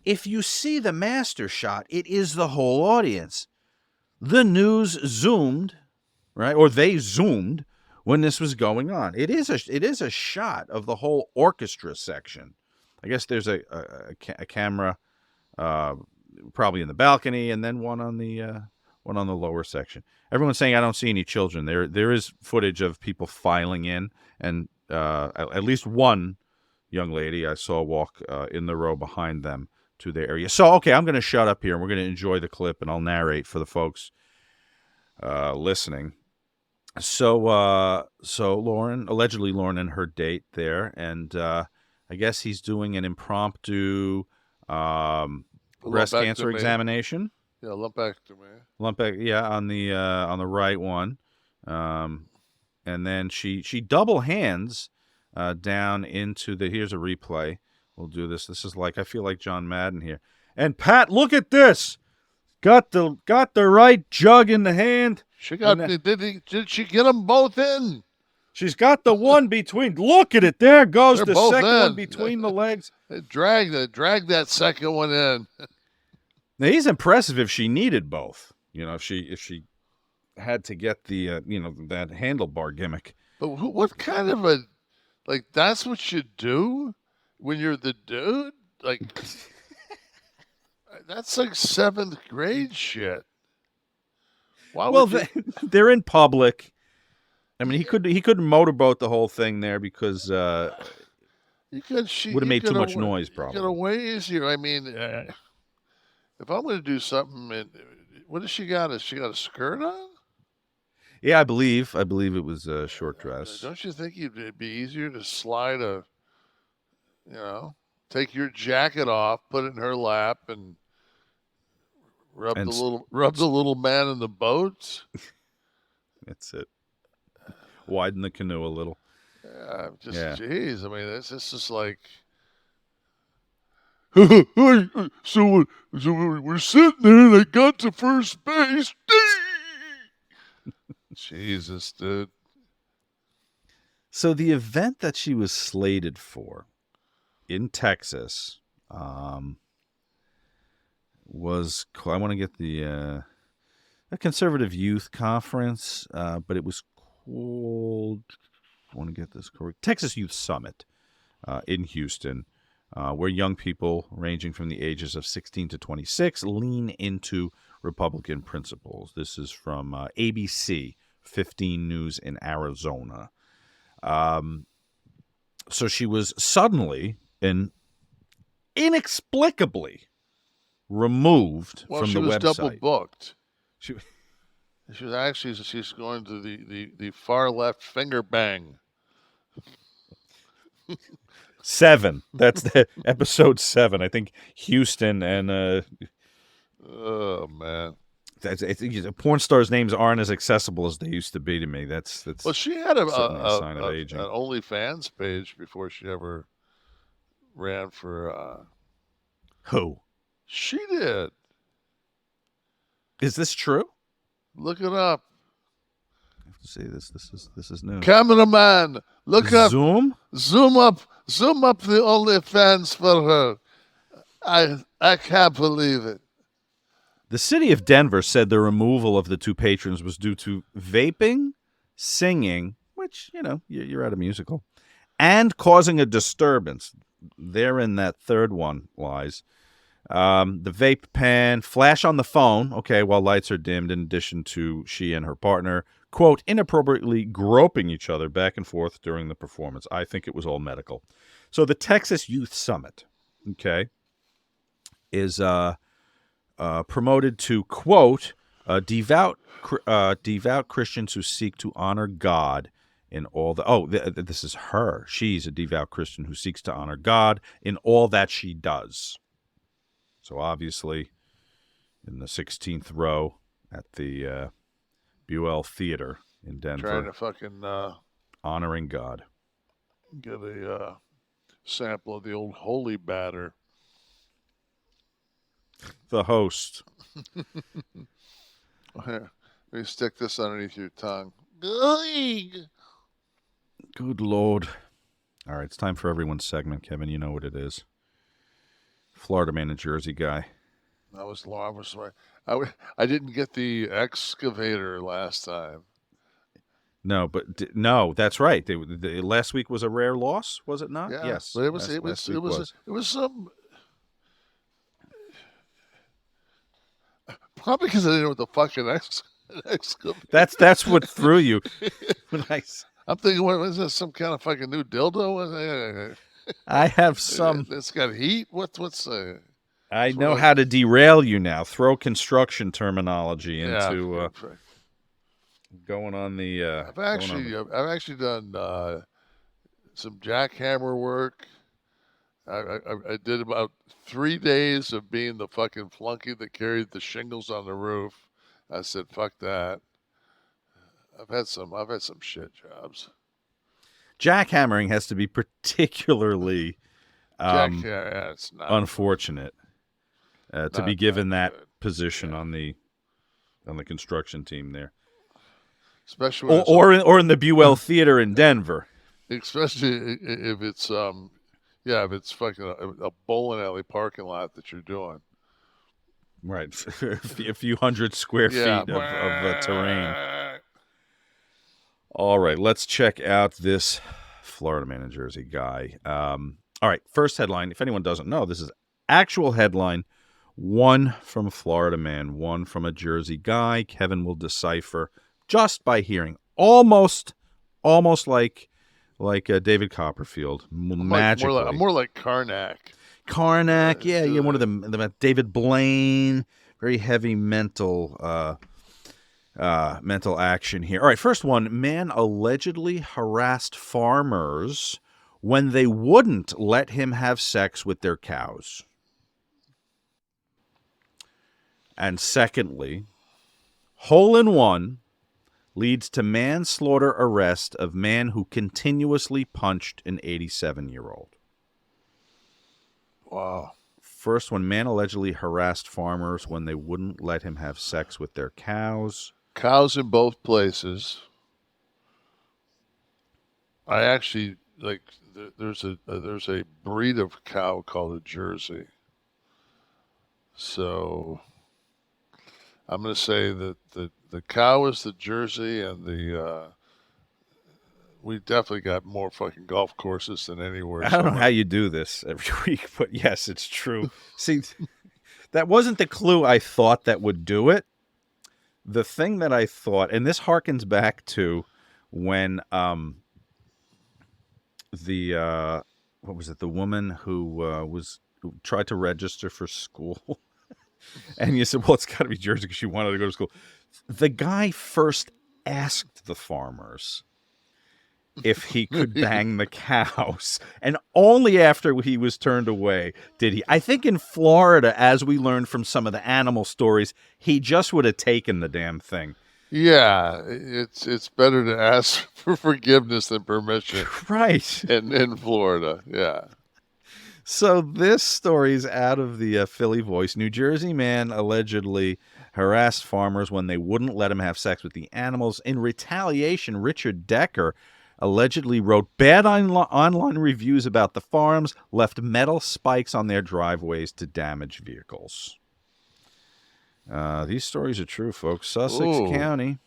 If you see the master shot, it is the whole audience. The news zoomed, right? Or they zoomed when this was going on. It is a shot of the whole orchestra section. I guess there's a camera probably in the balcony, and then one on the lower section. Everyone's saying I don't see any children. There is footage of people filing in, and at least one young lady I saw walk in the row behind them to their area. So, okay, I'm going to shut up here, and we're going to enjoy the clip, and I'll narrate for the folks listening. So allegedly Lauren and her date there, and I guess he's doing an impromptu breast cancer examination. Yeah, Lumpectomy. Yeah, on the right one, and then she double hands down into the. Here's a replay. We'll do this. This is like I feel like John Madden here. And Pat, look at this. Got the right jug in the hand. She got. Did she get them both in? She's got the one between. Look at it. There goes They're the both second in. one between the legs. Drag that second one in. Now he's impressive if she needed both. You know, if she had to get the that handlebar gimmick. But what kind of a that's what you do when you're the dude? Like that's like 7th grade shit. Why well, would they're in public. I mean, he couldn't motorboat the whole thing there because would have made too much noise. Probably. Get way easier. I mean, if I'm going to do something, what does she got? Has she got a skirt on? Yeah, I believe it was a short dress. Don't you think it'd be easier to slide take your jacket off, put it in her lap, and rub the little man in the boat? That's it. Widen the canoe a little. Yeah, geez. I mean, this is like. So we're sitting there, and I got to first base. Jesus, dude. So the event that she was slated for in Texas was, I want to get a conservative youth conference, but it was called, I want to get this correct, Texas Youth Summit in Houston, where young people ranging from the ages of 16 to 26 lean into Republican principles. This is from ABC 15 News in Arizona. So she was suddenly and inexplicably removed from the website. Well, she was double booked. She's going to the far left finger bang. 7. That's the episode 7. I think Houston and oh man. Porn stars' names aren't as accessible as they used to be to me. That's well, she had a sign of aging. An OnlyFans page before she ever ran for. Who? She did. Is this true? Look it up. I have to see this. This is new. Cameraman, look up. Zoom up the OnlyFans for her. I can't believe it. The city of Denver said the removal of the two patrons was due to vaping, singing, which, you're at a musical, and causing a disturbance. Therein that third one lies. The vape pen, flash on the phone, while lights are dimmed, in addition to she and her partner, quote, inappropriately groping each other back and forth during the performance. I think it was all medical. So the Texas Youth Summit, is promoted to, quote, devout Christians who seek to honor God in all the this is her. She's a devout Christian who seeks to honor God in all that she does. So obviously, in the 16th row at the Buell Theater in Denver, Trying to fucking honoring God. get a sample of the old holy batter. The host. Here, let me stick this underneath your tongue. Good Lord. All right, it's time for everyone's segment, Kevin. You know what it is. Florida man and Jersey guy. That was long. I was right. I didn't get the excavator last time. No, but no, that's right. Last week was a rare loss, was it not? Yeah, Yes. but it was some. Probably because I didn't know what the fucking excavator. That's what threw you. Nice. I'm thinking, what is this? Some kind of fucking new dildo? I have some. It's got heat. What's? I know how to derail you now. Throw construction terminology into going on the. I've actually done some jackhammer work. I did about 3 days of being the fucking flunky that carried the shingles on the roof. I said, "Fuck that." I've had some shit jobs. Jackhammering has to be particularly It's not unfortunate to be given that good. position on the construction team there, especially when or in the Buell Theater in Denver. Especially if it's if it's fucking a bowling alley parking lot that you're doing. Right, a few hundred square feet of terrain. All right, let's check out this Florida man and Jersey guy. All right, first headline. If anyone doesn't know, this is actual headline. One from Florida man, one from a Jersey guy. Kevin will decipher just by hearing. Almost like David Copperfield, magically. I'm more like Karnak. Karnak, yeah, one of them. David Blaine, very heavy mental action here. All right, first one. Man allegedly harassed farmers when they wouldn't let him have sex with their cows. And secondly, hole in one leads to manslaughter arrest of man who continuously punched an 87-year-old. Wow. First one, man allegedly harassed farmers when they wouldn't let him have sex with their cows. Cows in both places. I actually there's a breed of cow called a Jersey. So I'm going to say that the cow is the Jersey, and we definitely got more fucking golf courses than anywhere. I don't know how you do this every week, but yes, it's true. See, that wasn't the clue I thought that would do it. The thing that I thought, and this harkens back to when the woman who tried to register for school, and you said, well, it's got to be Jersey because she wanted to go to school. The guy first asked the farmers if he could bang the cows, and only after he was turned away did he. I think in Florida, as we learned from some of the animal stories, he just would have taken the damn thing. Yeah, it's better to ask for forgiveness than permission. Right. In Florida, yeah. So this story's out of the Philly Voice. New Jersey man allegedly harassed farmers when they wouldn't let him have sex with the animals. In retaliation, Richard Decker allegedly wrote bad online reviews about the farms, left metal spikes on their driveways to damage vehicles. These stories are true, folks. Sussex County.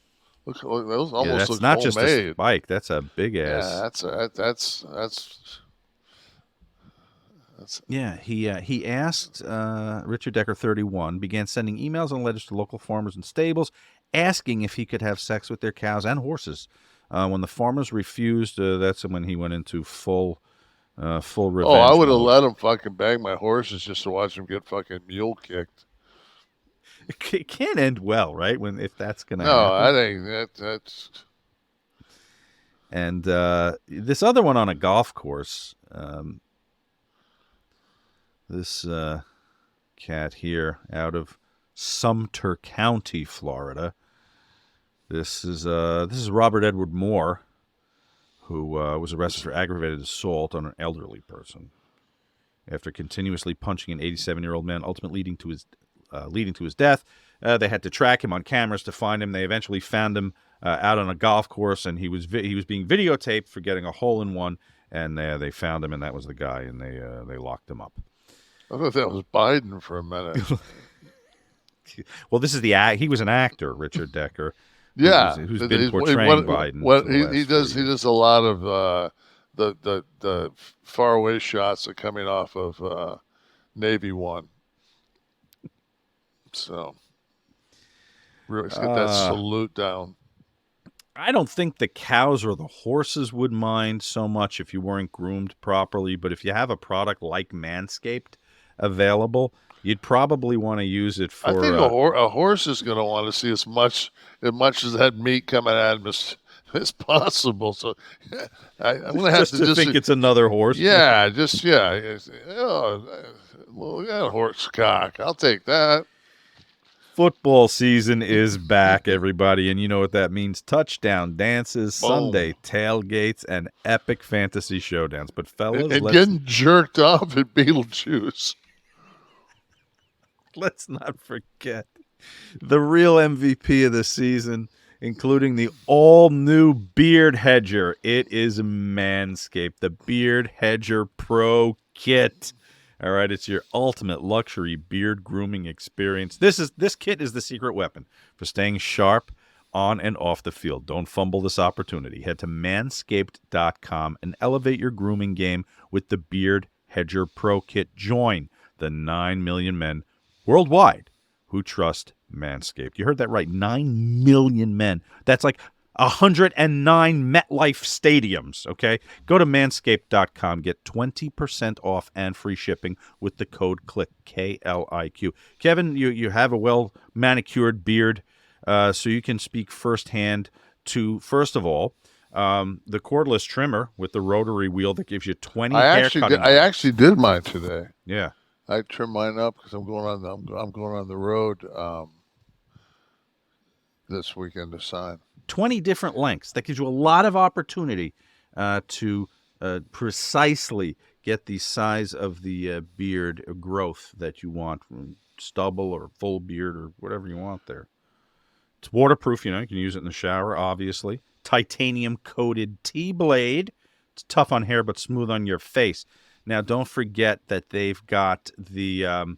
Look, those almost that's look not homemade. just a spike. That's a big ass. Yeah, that's. Yeah, he asked, Richard Decker, 31, began sending emails and letters to local farmers and stables, asking if he could have sex with their cows and horses. When the farmers refused, that's when he went into full revenge. Oh, I would have let him fucking bang my horses just to watch him get fucking mule kicked. It can't end well, right? If that's gonna no, happen. I think that's. And this other one on a golf course, this cat here out of Sumter County, Florida. This is Robert Edward Moore, who was arrested for aggravated assault on an elderly person after continuously punching an 87-year-old man, ultimately leading to his death. They had to track him on cameras to find him. They eventually found him out on a golf course, and he was being videotaped for getting a hole-in-one, and they found him, and that was the guy, and they locked him up. I thought that was Biden for a minute. Well, this is he was an actor, Richard Decker. Yeah, who's been portraying Biden. He does a lot of the faraway shots that are coming off of Navy One. So really, let's get that salute down. I don't think the cows or the horses would mind so much if you weren't groomed properly, but if you have a product like Manscaped available, you'd probably want to use it for. I think a horse is going to want to see as much as that meat coming at him as possible. So I'm going to have to think it's another horse. Yeah, well, yeah, horse cock. I'll take that. Football season is back, everybody, and you know what that means. Touchdown dances, Boom. Sunday tailgates, and epic fantasy showdowns. But fellas, and getting jerked off at Beetlejuice. Let's not forget the real MVP of the season, including the all-new Beard Hedger. It is Manscaped, the Beard Hedger Pro Kit. All right, it's your ultimate luxury beard grooming experience. This kit is the secret weapon for staying sharp on and off the field. Don't fumble this opportunity. Head to manscaped.com and elevate your grooming game with the Beard Hedger Pro Kit. Join the 9 million men worldwide who trust Manscaped. You heard that right, 9 million men. That's like 109 MetLife stadiums, okay? Go to manscaped.com. Get 20% off and free shipping with the code KLIQ, K-L-I-Q. Kevin, you have a well-manicured beard, so you can speak firsthand to, first of all, the cordless trimmer with the rotary wheel that gives you 20 haircutting. I actually did mine today. Yeah. I trimmed mine up because I'm going on the road this weekend to sign. 20 different lengths. That gives you a lot of opportunity to precisely get the size of the beard growth that you want, stubble or full beard or whatever you want there. It's waterproof, you can use it in the shower, obviously. Titanium-coated T-blade. It's tough on hair but smooth on your face. Now, don't forget that they've got the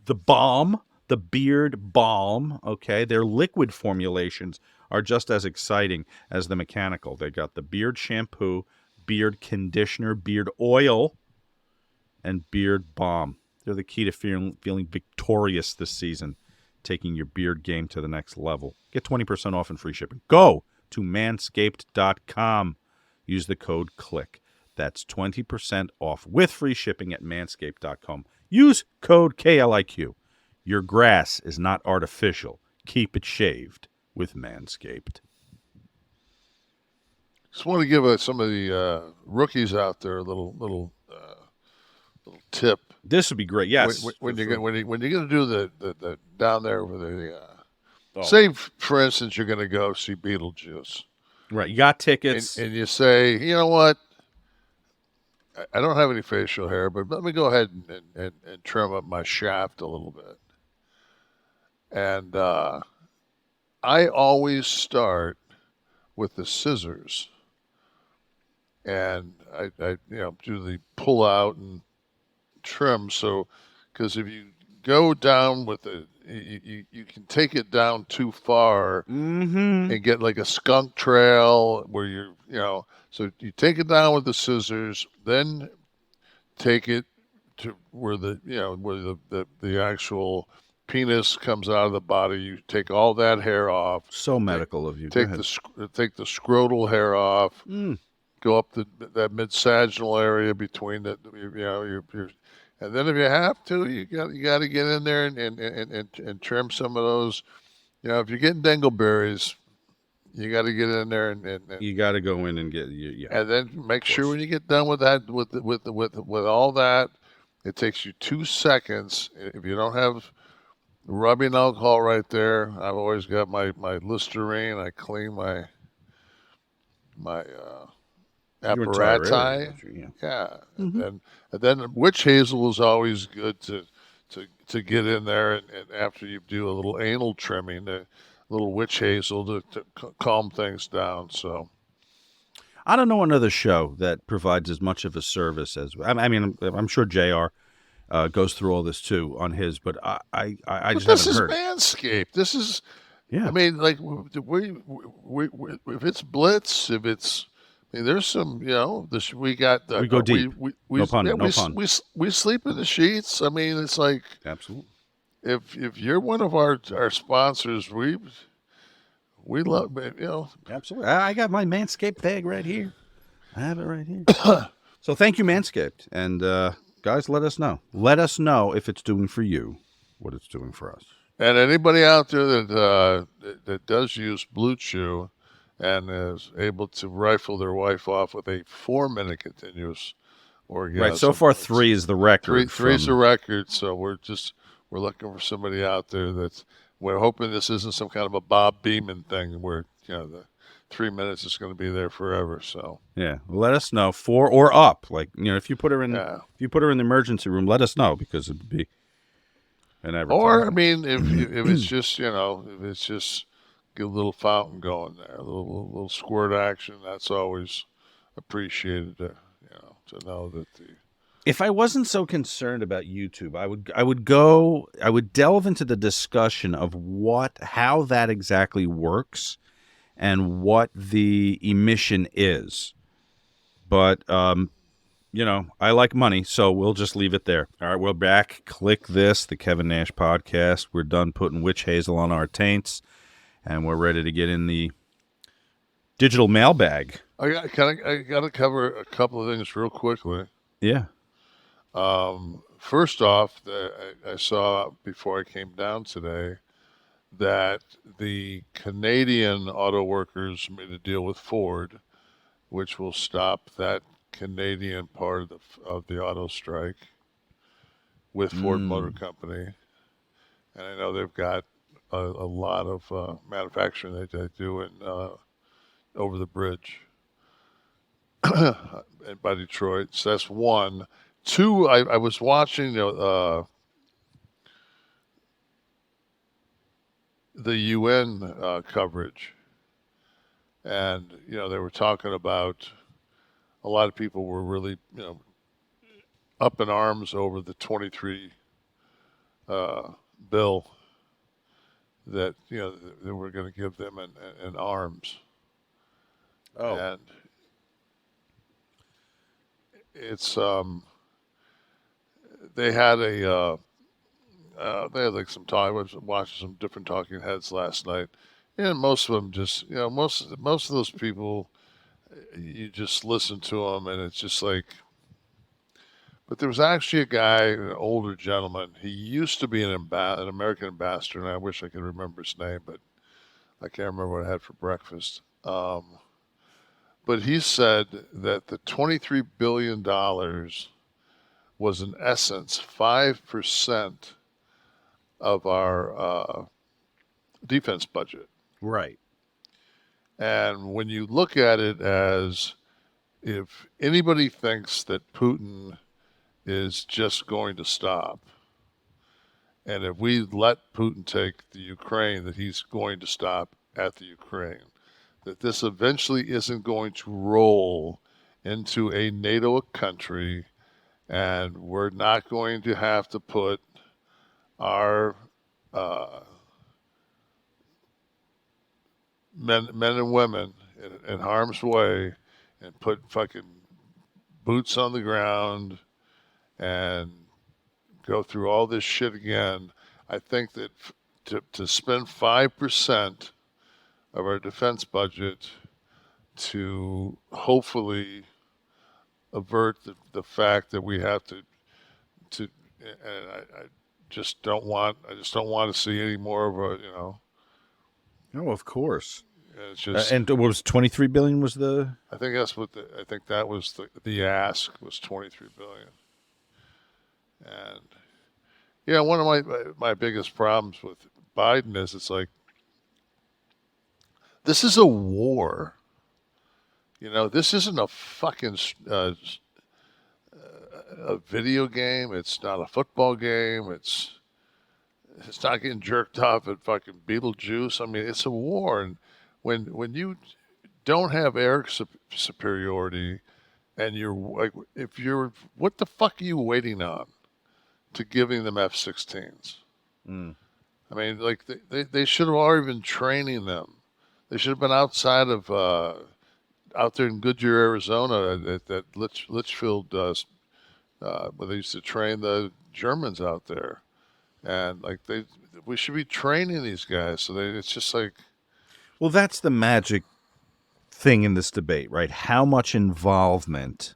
balm. The beard balm, okay? Their liquid formulations are just as exciting as the mechanical. They got the beard shampoo, beard conditioner, beard oil, and beard balm. They're the key to feeling victorious this season, taking your beard game to the next level. Get 20% off and free shipping. Go to manscaped.com. Use the code KLIQ. That's 20% off with free shipping at manscaped.com. Use code KLIQ. Your grass is not artificial. Keep it shaved with Manscaped. Just want to give some of the rookies out there a little tip. This would be great. Yes. When you're going to do the down there with the say for instance you're going to go see Beetlejuice. Right. You got tickets, and you say, you know what? I don't have any facial hair, but let me go ahead and trim up my shaft a little bit. And I always start with the scissors, and I do the pull out and trim. So, because if you go down with it, you can take it down too far and get like a skunk trail where so you take it down with the scissors, then take it to where the actual penis comes out of the body. You take all that hair off. So medical of you. Take the scrotal hair off. Go up that mid-sagittal area between your and then if you have to, you got to get in there and trim some of those. If you're getting dingleberries, You got to get in there and You got to go in and get yeah. and then make sure when you get done with that, with all that, it takes you 2 seconds. If you don't have rubbing alcohol right there, I've always got my Listerine. I clean my You and Ty, really, apparati. don't you? Yeah, and then witch hazel is always good to get in there, and after you do a little anal trimming, a little witch hazel to calm things down. So. I don't know another show that provides as much of a service as I mean. I'm sure JR goes through all this too on his, but I just This haven't is heard. Manscaped. This is, Yeah. I mean, like we if it's Blitz, if it's, I mean, there's some, we got We go deep. We No pun, yeah, no pun. we sleep in the sheets. I mean, it's like Absolutely. if you're one of our sponsors, we love, Absolutely. I got my Manscaped bag right here. I have it right here. So thank you, Manscaped. And guys, let us know. Let us know if it's doing for you what it's doing for us. And anybody out there that does use Bluechew and is able to rifle their wife off with a 4-minute continuous orgasm. Right. So far, 3 is the record. Three's the record. So we're looking for somebody out there we're hoping this isn't some kind of a Bob Beeman thing where, the 3 minutes is going to be there forever. So yeah, let us know 4 or up. Like, if you put her in, Yeah. if you put her in the emergency room, let us know because it'd be an advertisement. or, I mean, if it's just, if it's just get a little fountain going there, a little squirt action, that's always appreciated, to know that If I wasn't so concerned about YouTube, I would delve into the discussion of how that exactly works and what the emission is. But I like money, so we'll just leave it there. All right, we're back. Kliq This, the Kevin Nash podcast. We're done putting witch hazel on our taints, and we're ready to get in the digital mailbag. I got to cover a couple of things real quickly. Yeah. First off, I saw before I came down today that the Canadian auto workers made a deal with Ford, which will stop that Canadian part of the auto strike with Ford Motor Company. And I know they've got a lot of manufacturing that they do in over the bridge and by Detroit. So that's one. Two, I was watching the UN coverage, and they were talking about a lot of people were really up in arms over the 23 bill that they were going to give them in arms. Oh. And it's they had like some talk. I was watching some different talking heads last night, and most of them just most of those people, you just listen to them and it's just like. But there was actually a guy, an older gentleman. He used to be an American ambassador, and I wish I could remember his name, but I can't remember what I had for breakfast. But he said that the $23 billion was, in essence, 5% of our defense budget. Right. And when you look at it as if anybody thinks that Putin is just going to stop, and if we let Putin take the Ukraine, that he's going to stop at the Ukraine, that this eventually isn't going to roll into a NATO country, and we're not going to have to put our men and women in harm's way and put fucking boots on the ground and go through all this shit again. I think that to spend 5% of our defense budget to hopefully avert the fact that we have to and I just don't want to see any more of a Oh, of course. It's just, and what was 23 billion was the? I think that's what I think that was the ask was 23 billion. And yeah, one of my biggest problems with Biden is it's like, this is a war. You know, this isn't a fucking a video game. It's not a football game. It's not getting jerked off at fucking Beetlejuice. I mean, it's a war. And when you don't have air superiority, and you're like, what the fuck are you waiting on to giving them F-16s? I mean, like they should have already been training them. They should have been outside of out there in Goodyear, Arizona, at that Litchfield, where they used to train the Germans out there, and like we should be training these guys. So it's just like, well, that's the magic thing in this debate, right? How much involvement,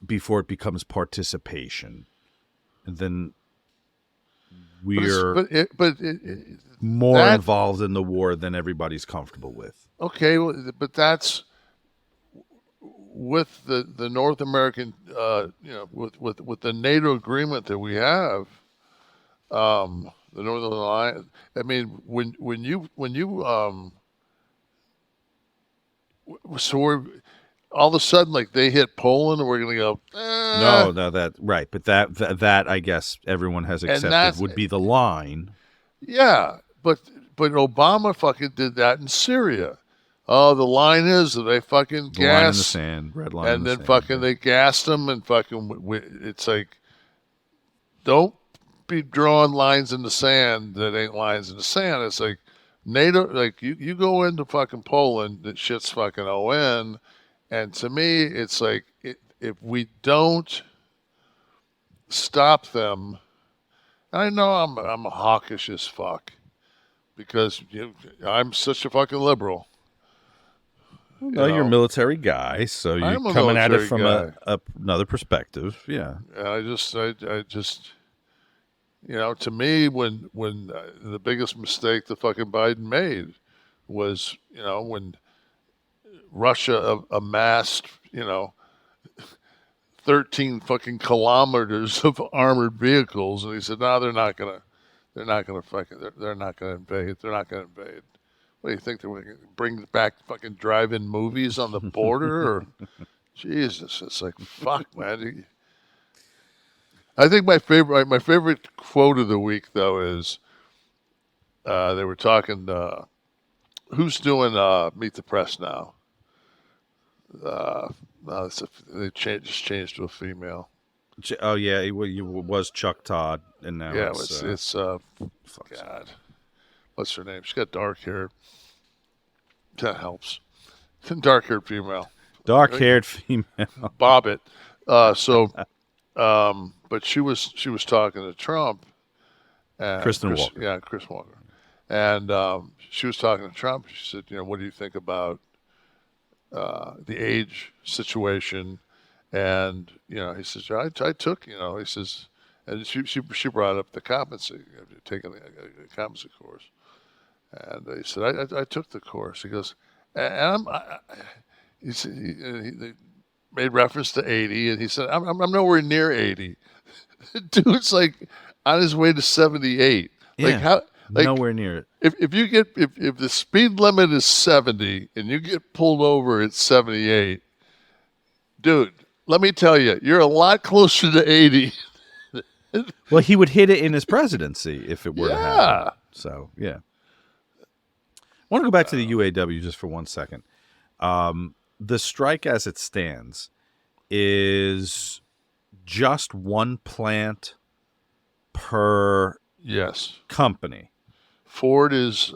before it becomes participation, and then we're more involved in the war than everybody's comfortable with. Okay, but that's with the North American, with the NATO agreement that we have, the Northern Alliance. I mean, when you so we're all of a sudden, like, they hit Poland and we're going to go, No, that right, but that I guess everyone has accepted would be the line. Yeah, but Obama fucking did that in Syria. Oh, the line is that they fucking line in the sand, red line, and then fucking they gassed them, and fucking it's like, don't be drawing lines in the sand that ain't lines in the sand. It's like NATO, like you go into fucking Poland, that shit's fucking ON, and to me, it's like if we don't stop them, and I know I'm hawkish as fuck because I'm such a fucking liberal. No, you're a military guy, so you're coming at it from another perspective. Yeah. I just, to me, when the biggest mistake the fucking Biden made was, when Russia amassed, 13 fucking kilometers of armored vehicles, and he said, no, they're not gonna invade. They're not gonna invade. What do you think, they're going to bring back fucking drive-in movies on the border? Or Jesus, it's like, fuck, man. I think my favorite quote of the week, though, is they were talking, who's doing Meet the Press now? They just changed to a female. Oh yeah, it was Chuck Todd, and now it's God, what's her name? She's got dark hair. That helps. Dark-haired female. Dark-haired female. Boebert. But she was talking to Trump. Kristen Walker. Yeah, Chris Walker. And she was talking to Trump. She said, what do you think about the age situation? And, he says, I took, he says, and she brought up the competency, taking a competency course. And he said, I took the course. He goes, and they made reference to 80, and he said, I'm nowhere near 80. Dude's like on his way to 78. Yeah, like how? Like, nowhere near it. If the speed limit is 70 and you get pulled over at 78, dude, let me tell you, you're a lot closer to 80. Well, he would hit it in his presidency if it were to happen. So, yeah. I want to go back to the UAW just for 1 second. The strike as it stands is just one plant per company. Ford is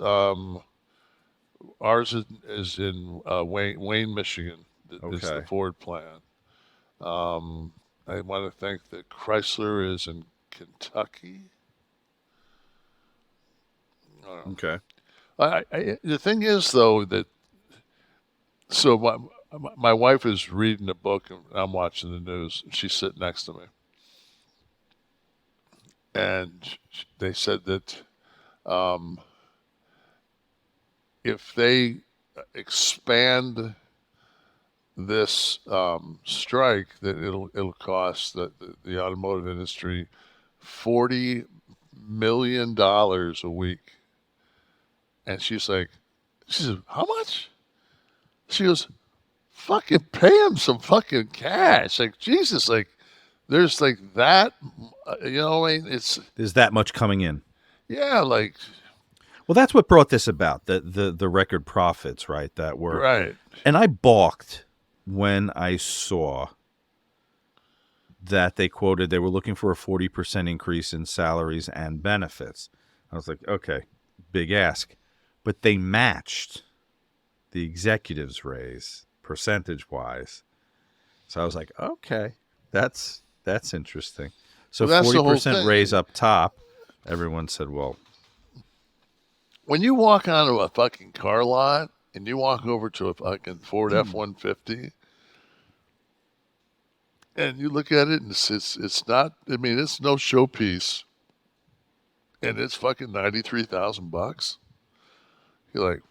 ours is in Wayne, Michigan. Is the Ford plant. I want to think that Chrysler is in Kentucky. Okay. The thing is, though, that my wife is reading a book and I'm watching the news. And she's sitting next to me, and they said that if they expand this strike, that it'll cost the automotive industry $40 million a week. And she says, how much? She goes, fucking pay him some fucking cash. Like, Jesus, like, there's like that, you know, I mean, There's that much coming in. Yeah, like. Well, that's what brought this about, the record profits, right? That were. Right. And I balked when I saw that they quoted they were looking for a 40% increase in salaries and benefits. I was like, okay, big ask. But they matched the executives' raise percentage-wise. So I was like, okay, that's interesting. So well, 40% raise up top. Everyone said, well. When you walk onto a fucking car lot and you walk over to a fucking Ford F-150 and you look at it and it's not, I mean, it's no showpiece and it's fucking $93,000. You're like,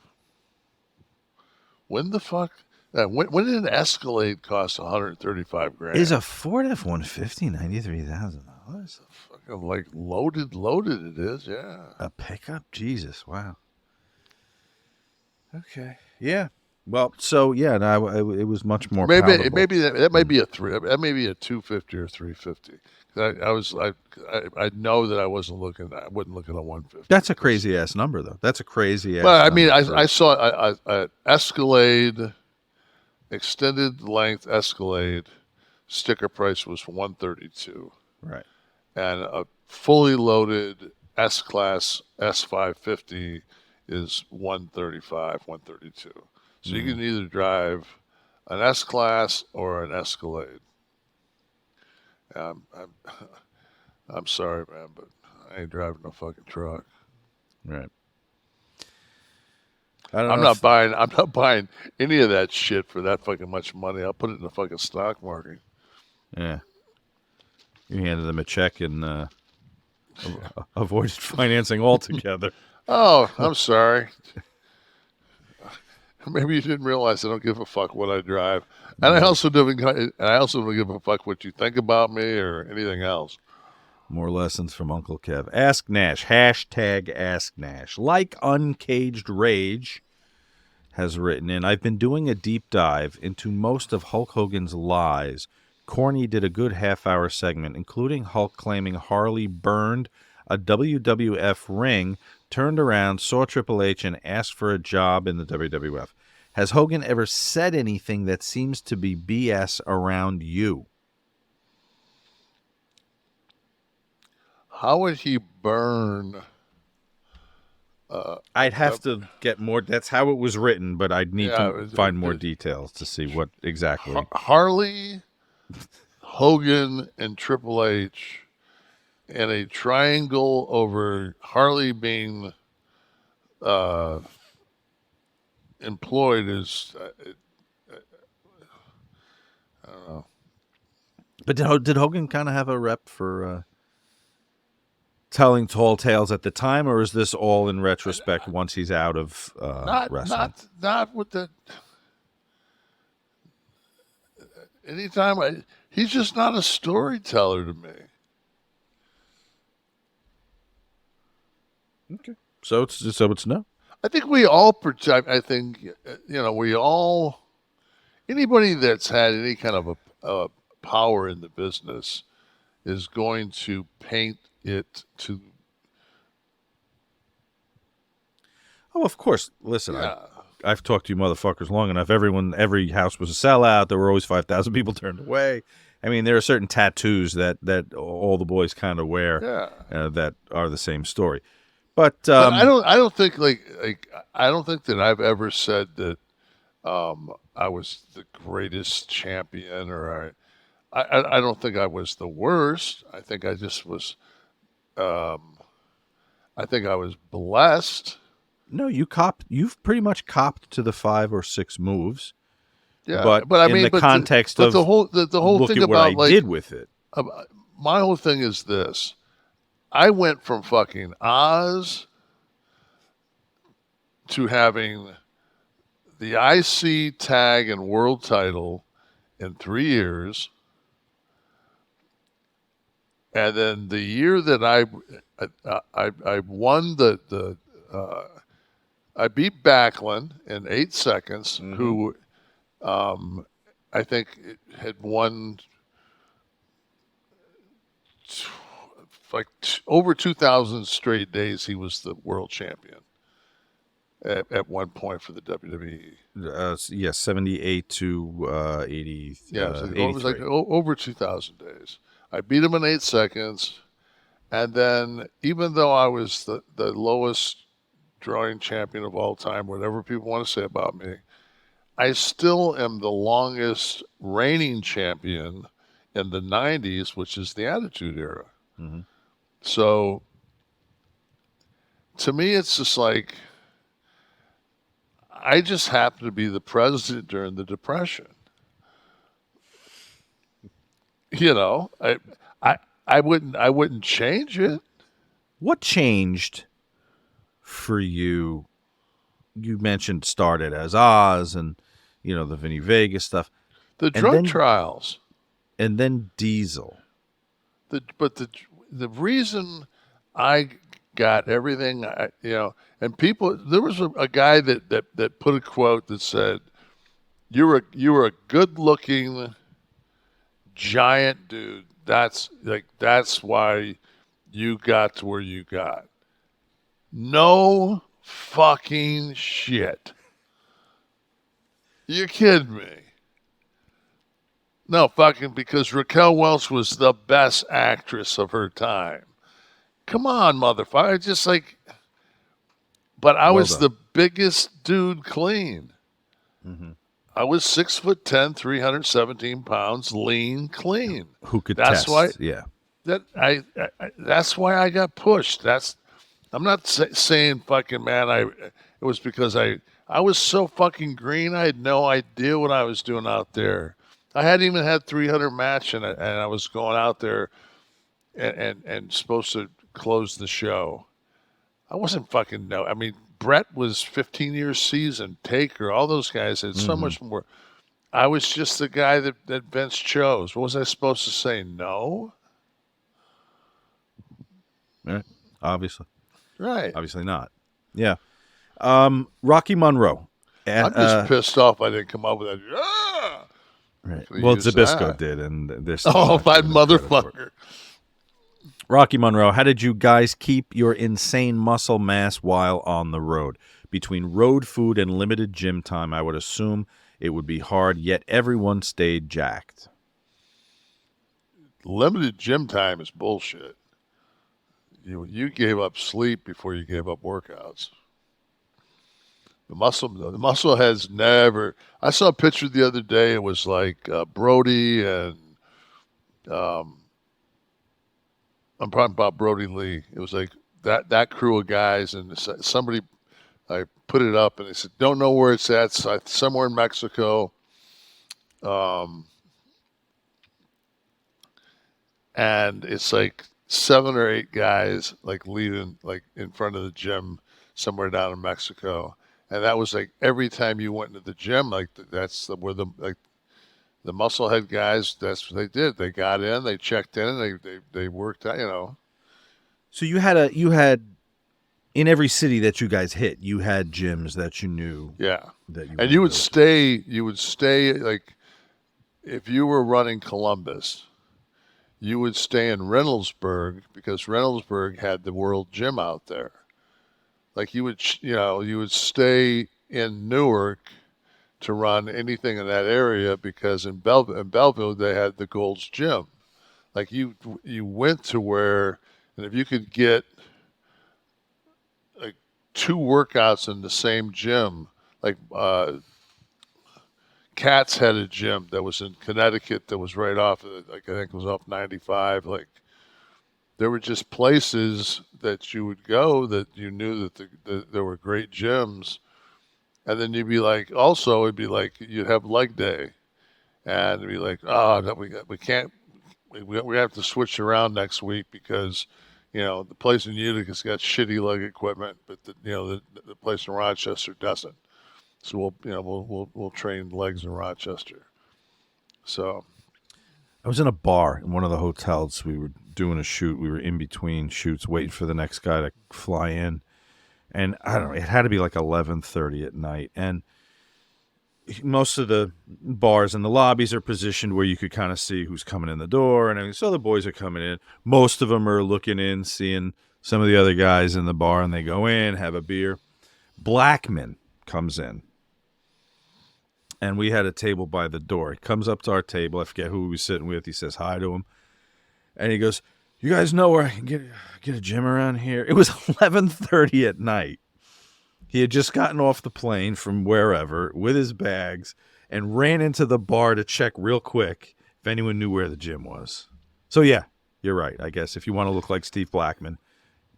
when the fuck? When did an Escalade cost $135,000? Is a Ford F-150 $93,000? Fucking like loaded it is, yeah. A pickup? Jesus, wow. Okay, yeah. Well, so yeah, no, it was much more. Maybe palatable. that might be that may be a 250 or 350. I know that I wasn't looking. I wasn't looking at 150. That's a crazy ass number, though. That's a crazy ass. Well, I mean, I saw a Escalade, extended length Escalade, sticker price was $132. Right. And a fully loaded S-Class S550 is $135, $132. So you can either drive an S-Class or an Escalade. I'm sorry, man, but I ain't driving no fucking truck. Right. I'm not buying any of that shit for that fucking much money. I'll put it in the fucking stock market. Yeah. You handed them a check and avoided financing altogether. Oh, I'm sorry. Maybe you didn't realize I don't give a fuck what I drive, and I also don't give a fuck what you think about me or anything else. More lessons from Uncle Kev. Ask Nash. Hashtag Ask Nash. Like Uncaged Rage has written in, I've been doing a deep dive into most of Hulk Hogan's lies. Corny did a good half-hour segment, including Hulk claiming Harley burned a WWF ring, turned around, saw Triple H, and asked for a job in the WWF. Has Hogan ever said anything that seems to be BS around you? How would he burn? I'd have to get more. That's how it was written, but I'd need to find more details to see what exactly. Harley, Hogan, and Triple H, and a triangle over Harley being employed as I don't know. But did Hogan kind of have a rep for telling tall tales at the time, or is this all in retrospect once he's out of wrestling? Not with the. Anytime he's just not a storyteller to me. Okay, so it's no. I think we all protect. I think we all. Anybody that's had any kind of a power in the business is going to paint it to. Oh, of course. Listen, yeah. I've talked to you motherfuckers long enough. Every house was a sellout. There were always 5,000 people turned away. I mean, there are certain tattoos that all the boys kind of wear that are the same story. But I don't think I don't think that I've ever said that I was the greatest champion, or I don't think I was the worst. I think I just was. I think I was blessed. No, you've pretty much copped to the 5 or 6 moves. Yeah, but I mean, in the context of the whole look thing at about what I did with it. My whole thing is this: I went from fucking Oz to having the IC tag and world title in 3 years. And then the year that I won I beat Backlund in 8 seconds, who I think had won over 2,000 straight days. He was the world champion at one point for the WWE. Yeah, 78 to 80. Yeah, it was like over 2,000 days. I beat him in 8 seconds. And then even though I was the lowest drawing champion of all time, whatever people want to say about me, I still am the longest reigning champion in the 90s, which is the Attitude Era. Mm-hmm. So to me, it's just like, I just happened to be the president during the Depression. You know, I wouldn't change it. What changed for you? You mentioned started as Oz and, you know, the Vinny Vegas stuff. The drug trials. And then Diesel. But the reason I got everything, and people, there was a guy that put a quote that said, "You were a good-looking giant dude. That's why you got to where you got." No fucking shit. You kidding me? No, fucking, because Raquel Welch was the best actress of her time. Come on, motherfucker. Just like, but I was the biggest dude clean. Mm-hmm. I was 6'10", 317 pounds, lean, clean. Who could that's test? Why, yeah. That's why I got pushed. I'm not saying fucking, man, it was because I was so fucking green. I had no idea what I was doing out there. I hadn't even had 300 match and I was going out there and supposed to close the show. I wasn't fucking I mean, Brett was 15 years seasoned. Taker, all those guys had so much more. I was just the guy that Vince chose. What was I supposed to say? No? Right. Obviously. Right. Obviously not. Yeah. Rocky Monroe. I'm just pissed off I didn't come up with that. Ah! Right. Well, Zbyzsko did, and this. Oh, that motherfucker. Rocky Monroe, how did you guys keep your insane muscle mass while on the road? Between road food and limited gym time, I would assume it would be hard, yet everyone stayed jacked. Limited gym time is bullshit. You gave up sleep before you gave up workouts. The muscle has never. I saw a picture the other day. It was like Brody and I'm talking about Brody Lee. It was like that crew of guys, and somebody, I put it up, and they said, "Don't know where it's at. So somewhere in Mexico." And it's like 7 or 8 guys like leading like in front of the gym somewhere down in Mexico. And that was like every time you went into the gym, like where the musclehead guys, that's what they did. They got in, they checked in, and they worked out, you know. So you had in every city that you guys hit, you had gyms that you knew. Yeah. That you would stay like if you were running Columbus, you would stay in Reynoldsburg because Reynoldsburg had the World Gym out there. Like you would stay in Newark to run anything in that area because in Belleville they had the Gold's Gym. Like you went to where, and if you could get like 2 workouts in the same gym, like Cats had a gym that was in Connecticut that was right off of, like I think it was off 95. Like there were just places that you would go that you knew that there were great gyms. And then you'd be like, also it'd be like you'd have leg day, and it'd be like, oh, no, we have to switch around next week because the place in Utica's got shitty leg equipment, but the place in Rochester doesn't. So we'll train legs in Rochester. So I was in a bar in one of the hotels. We were doing a shoot. We were in between shoots, waiting for the next guy to fly in. And I don't know, it had to be like 11:30 at night. And most of the bars and the lobbies are positioned where you could kind of see who's coming in the door and everything. So the boys are coming in. Most of them are looking in, seeing some of the other guys in the bar, and they go in, have a beer. Blackman comes in. And we had a table by the door. He comes up to our table. I forget who he was sitting with. He says hi to him. And he goes, "You guys know where I can get a gym around here?" It was 11:30 at night. He had just gotten off the plane from wherever with his bags and ran into the bar to check real quick if anyone knew where the gym was. So, yeah, you're right. I guess if you want to look like Steve Blackman,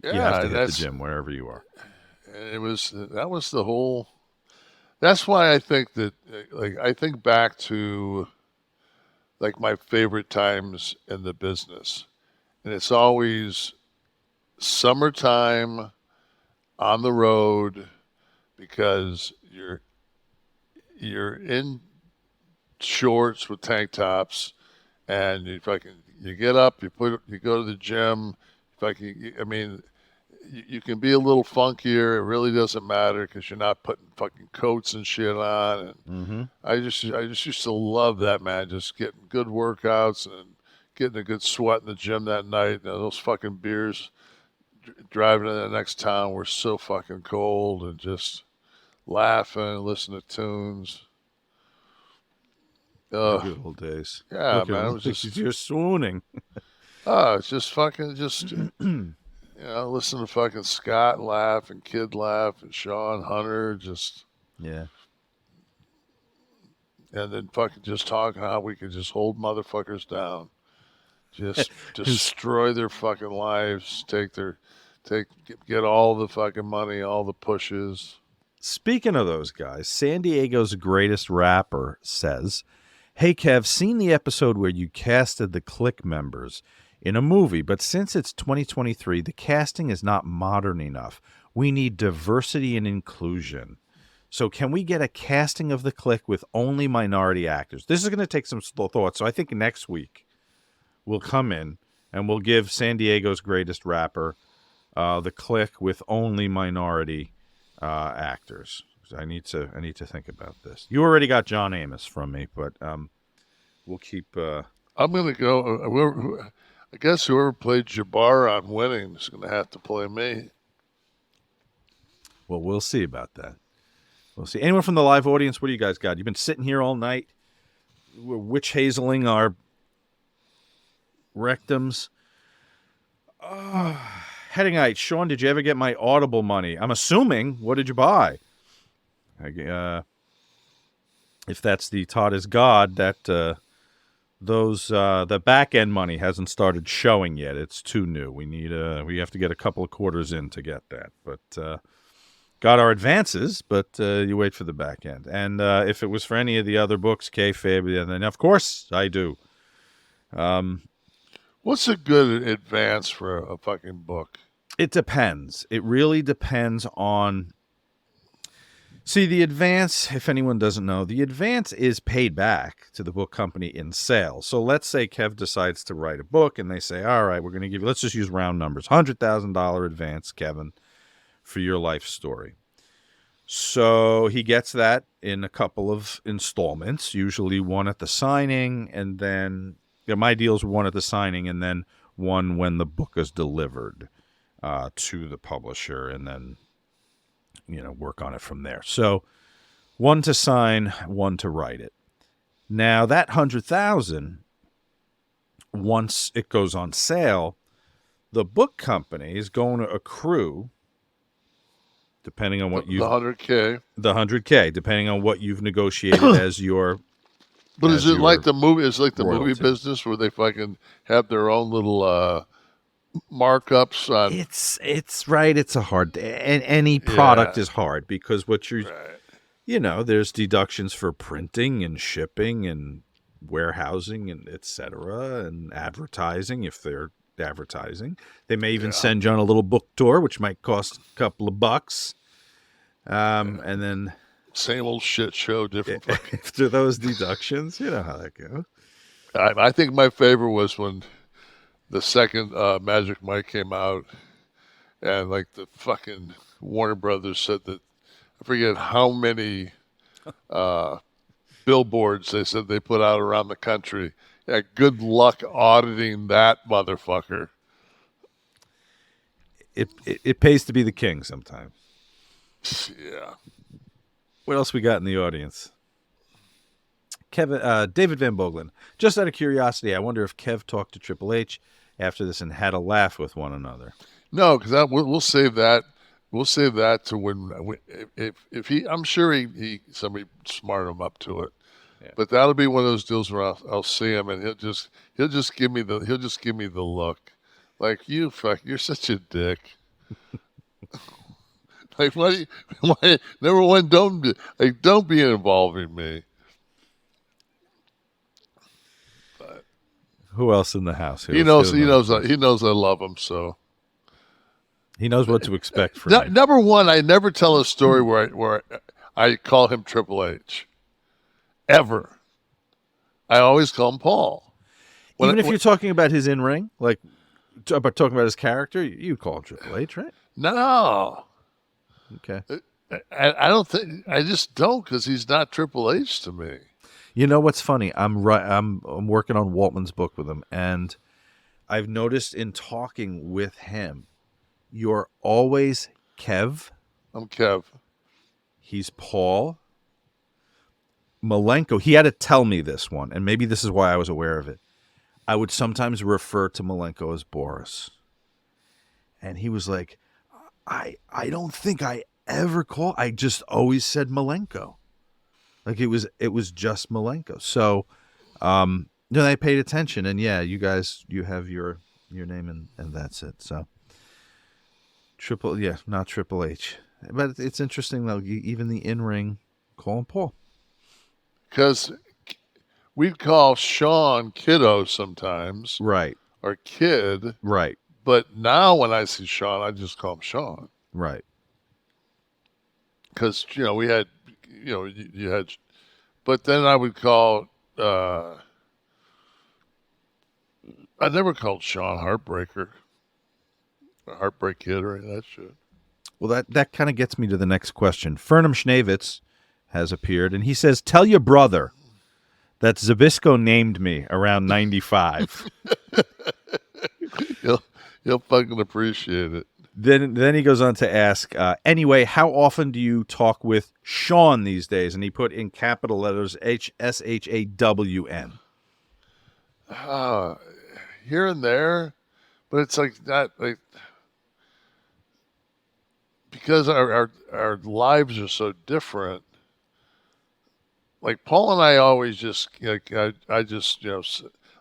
you have to hit the gym wherever you are. That was the whole. That's why I think that, I think back to, my favorite times in the business. And it's always summertime on the road, because you're in shorts with tank tops, and you get up, you go to the gym. You can be a little funkier. It really doesn't matter because you're not putting fucking coats and shit on. And I just used to love that, man. Just getting good workouts and getting a good sweat in the gym that night. Those fucking beers driving to the next town were so fucking cold, and just laughing, listening to tunes. Good old days. Yeah, man. It was just, you're swooning. it's just fucking listen to fucking Scott laugh and Kid laugh and Sean Hunter yeah. And then fucking just talking how we could just hold motherfuckers down, just destroy their fucking lives, get all the fucking money, all the pushes. Speaking of those guys, San Diego's greatest rapper says, "Hey Kev, seen the episode where you casted the Kliq members in a movie, but since it's 2023, the casting is not modern enough. We need diversity and inclusion. So can we get a casting of the Kliq with only minority actors?" This is going to take some slow thought. So I think next week we'll come in and we'll give San Diego's greatest rapper the Kliq with only minority actors. I need to think about this. You already got John Amos from me, but we'll keep. I'm going to go. I guess whoever played Jabbar on Winning is going to have to play me. Well, we'll see about that. We'll see. Anyone from the live audience, what do you guys got? You've been sitting here all night. We're witch hazeling our rectums. Heading out. Sean, did you ever get my Audible money? I'm assuming. What did you buy? If that's the Todd is God, that the back end money hasn't started showing yet. It's too new. We have to get a couple of quarters in to get that. But got our advances, but you wait for the back end. And if it was for any of the other books, Kayfabe, then of course I do. What's a good advance for a fucking book? It depends. It really depends on. See, the advance, if anyone doesn't know, the advance is paid back to the book company in sales. So let's say Kev decides to write a book and they say, all right, we're going to give you, let's just use round numbers, $100,000 advance, Kevin, for your life story. So he gets that in a couple of installments, usually one at the signing, and then my deals were one at the signing and then one when the book is delivered to the publisher, and then work on it from there. So one to sign, one to write it. Now that 100,000, once it goes on sale, the book company is going to accrue, depending on what the 100K. The 100K, depending on what you've negotiated as your. But is it like the movie? It's like the royalty. Movie business where they fucking have their own little markups on. It's right. It's a hard, and any product is hard because what you're, there's deductions for printing and shipping and warehousing and etc. and advertising if they're advertising. They may even send you on a little book tour, which might cost a couple of bucks. And then Same old shit show, different. after those deductions, you know how that goes. I think my favorite was when the second Magic Mike came out, and like the fucking Warner Brothers said that, I forget how many billboards they said they put out around the country. Yeah, good luck auditing that motherfucker. It pays to be the king sometimes. Yeah. What else we got in the audience? David Van Boeglen. Just out of curiosity, I wonder if Kev talked to Triple H after this and had a laugh with one another. No, because we'll save that. We'll save that to when if he. I'm sure he somebody smarted him up to it. Yeah. But that'll be one of those deals where I'll see him and he'll just give me the look, like, you're such a dick. Like, why number one, don't be involving me. But who else in the house? He knows I love him, so he knows what to expect from me. Number one, I never tell a story where I call him Triple H. Ever. I always call him Paul. Even if you're talking about his in-ring, like about talking about his character, you call him Triple H, right? No. Okay. I don't think, I just don't, because he's not Triple H to me. You know what's funny? I'm working on Waltman's book with him, and I've noticed in talking with him, you're always Kev. I'm Kev. He's Paul. Malenko, he had to tell me this one, and maybe this is why I was aware of it. I would sometimes refer to Malenko as Boris. And he was like, I don't think I ever I just always said Malenko. Like it was just Malenko. So I paid attention, and yeah, you guys, you have your name and that's it. So not Triple H. But it's interesting though, even the in-ring call him Paul. Because we'd call Shawn Kiddo sometimes. Right. Or Kid. Right. But now when I see Shawn, I just call him Shawn. Right. Because, we had, you had, but then I would call, I never called Shawn Heartbreaker. Or Heartbreak Kid or any of that shit. Well, that kind of gets me to the next question. Fernum Schnavitz has appeared, and he says, tell your brother that Zbyzsko named me around 95. He'll fucking appreciate it. Then he goes on to ask, anyway, how often do you talk with Shawn these days? And he put in capital letters SHAWN. Here and there, but it's like that, like, because our lives are so different. Like Paul and I always just, like, I just,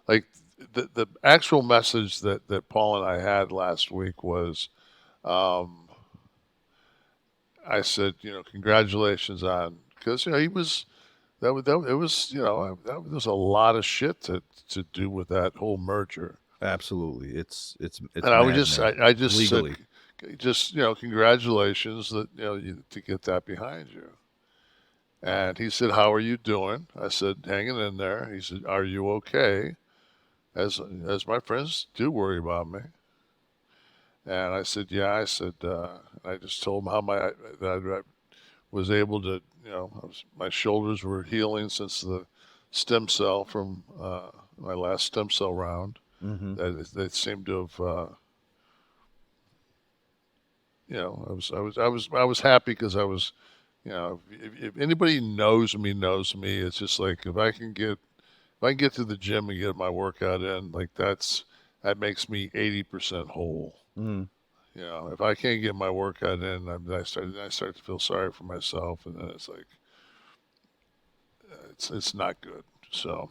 like the actual message that Paul and I had last week was, I said, congratulations on, because, he was, it was a lot of shit to do with that whole merger. Absolutely. It's and I would just legally said, congratulations that, to get that behind you. And he said, how are you doing? I said, hanging in there. He said, are you okay? As my friends do worry about me. And I said, yeah. I said, I just told him how I was able to, my shoulders were healing since the stem cell from my last stem cell round. Mm-hmm. They seemed to have, I was happy because I was, if anybody knows me, it's just like, if I can get to the gym and get my workout in, like that makes me 80% whole. Mm. If I can't get my workout in, I start to feel sorry for myself, and then it's like, it's not good. So,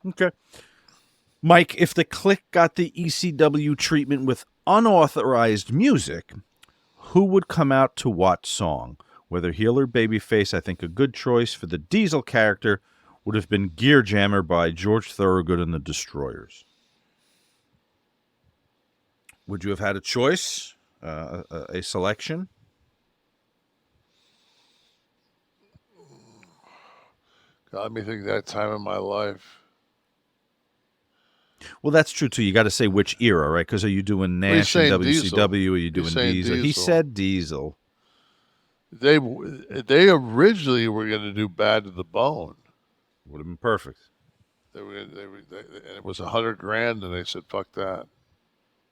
okay, Mike, if the Kliq got the ECW treatment with unauthorized music, who would come out to what song? Whether heel or babyface, I think a good choice for the Diesel character would have been Gear Jammer by George Thorogood and the Destroyers. Would you have had a choice, a selection? God, let me think that time in my life. Well, that's true too. You got to say which era, right? Because are you doing Nash and WCW? Diesel. Are you doing Diesel? He said Diesel. They originally were going to do Bad to the Bone. Would have been perfect. And it was $100,000, and they said, "Fuck that."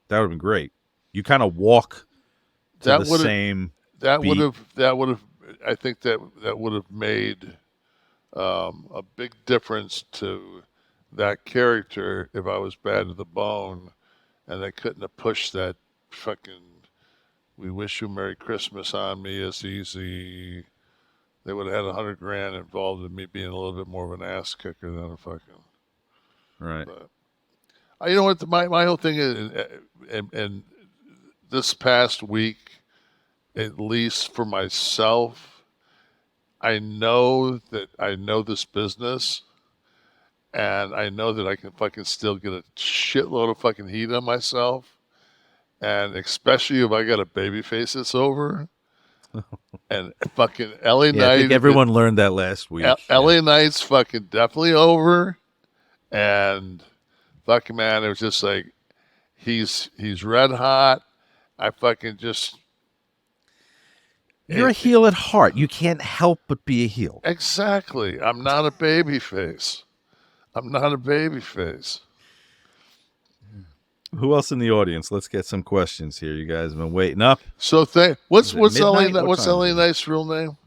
That would have been great. You kind of walk to That the would've- same. That beat. would have. I think that would have made a big difference to that character if I was Bad to the Bone, and they couldn't have pushed that fucking "We wish you Merry Christmas" on me as easy. They would have had $100,000 involved in me being a little bit more of an ass kicker than a fucking. Right. But, you know what? My whole thing is, and this past week, at least for myself, I know that I know this business, and I know that I can fucking still get a shitload of fucking heat on myself, and especially if I got a baby face that's over, and fucking LA Knight. I think everyone learned that last week. LA Knight's fucking definitely over, and fucking man, it was just like he's red hot. I fucking just. You're a heel at heart. You can't help but be a heel. Exactly. I'm not a baby face. Who else in the audience? Let's get some questions here. You guys have been waiting up. So what's midnight? what's What LA time is it? Knight's real name?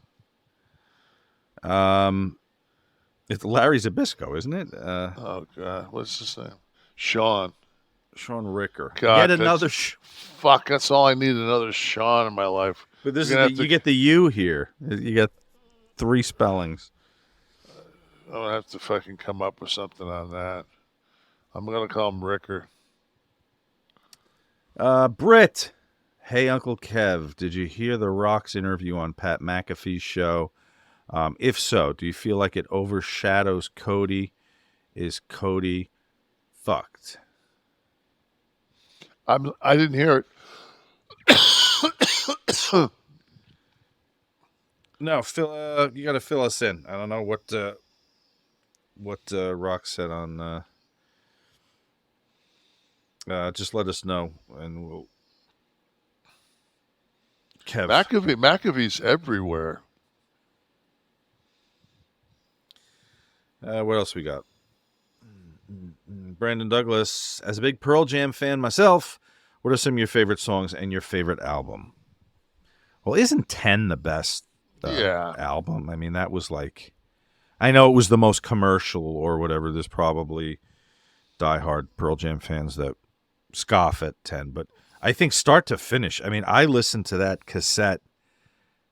It's Larry Zbyzsko, isn't it? Oh God, what's his name? Sean. Sean Ricker. God, Yet another. Fuck, that's all I need. Another Sean in my life. But this You're is gonna you get the U here. You got 3 spellings. I'm gonna have to fucking come up with something on that. I'm gonna call him Ricker. Britt. Hey, Uncle Kev, did you hear the Rock's interview on Pat McAfee's show? If so, do you feel like it overshadows Cody? Is Cody fucked? I didn't hear it. No, Phil. You got to fill us in. I don't know what Rock said on. Just let us know, and we'll. Kev. McAfee's everywhere. What else we got? Brandon Douglas. As a big Pearl Jam fan myself, what are some of your favorite songs and your favorite album? Well, isn't 10 the best album? I mean, that was like... I know it was the most commercial or whatever. There's probably diehard Pearl Jam fans that scoff at 10. But I think start to finish. I mean, I listened to that cassette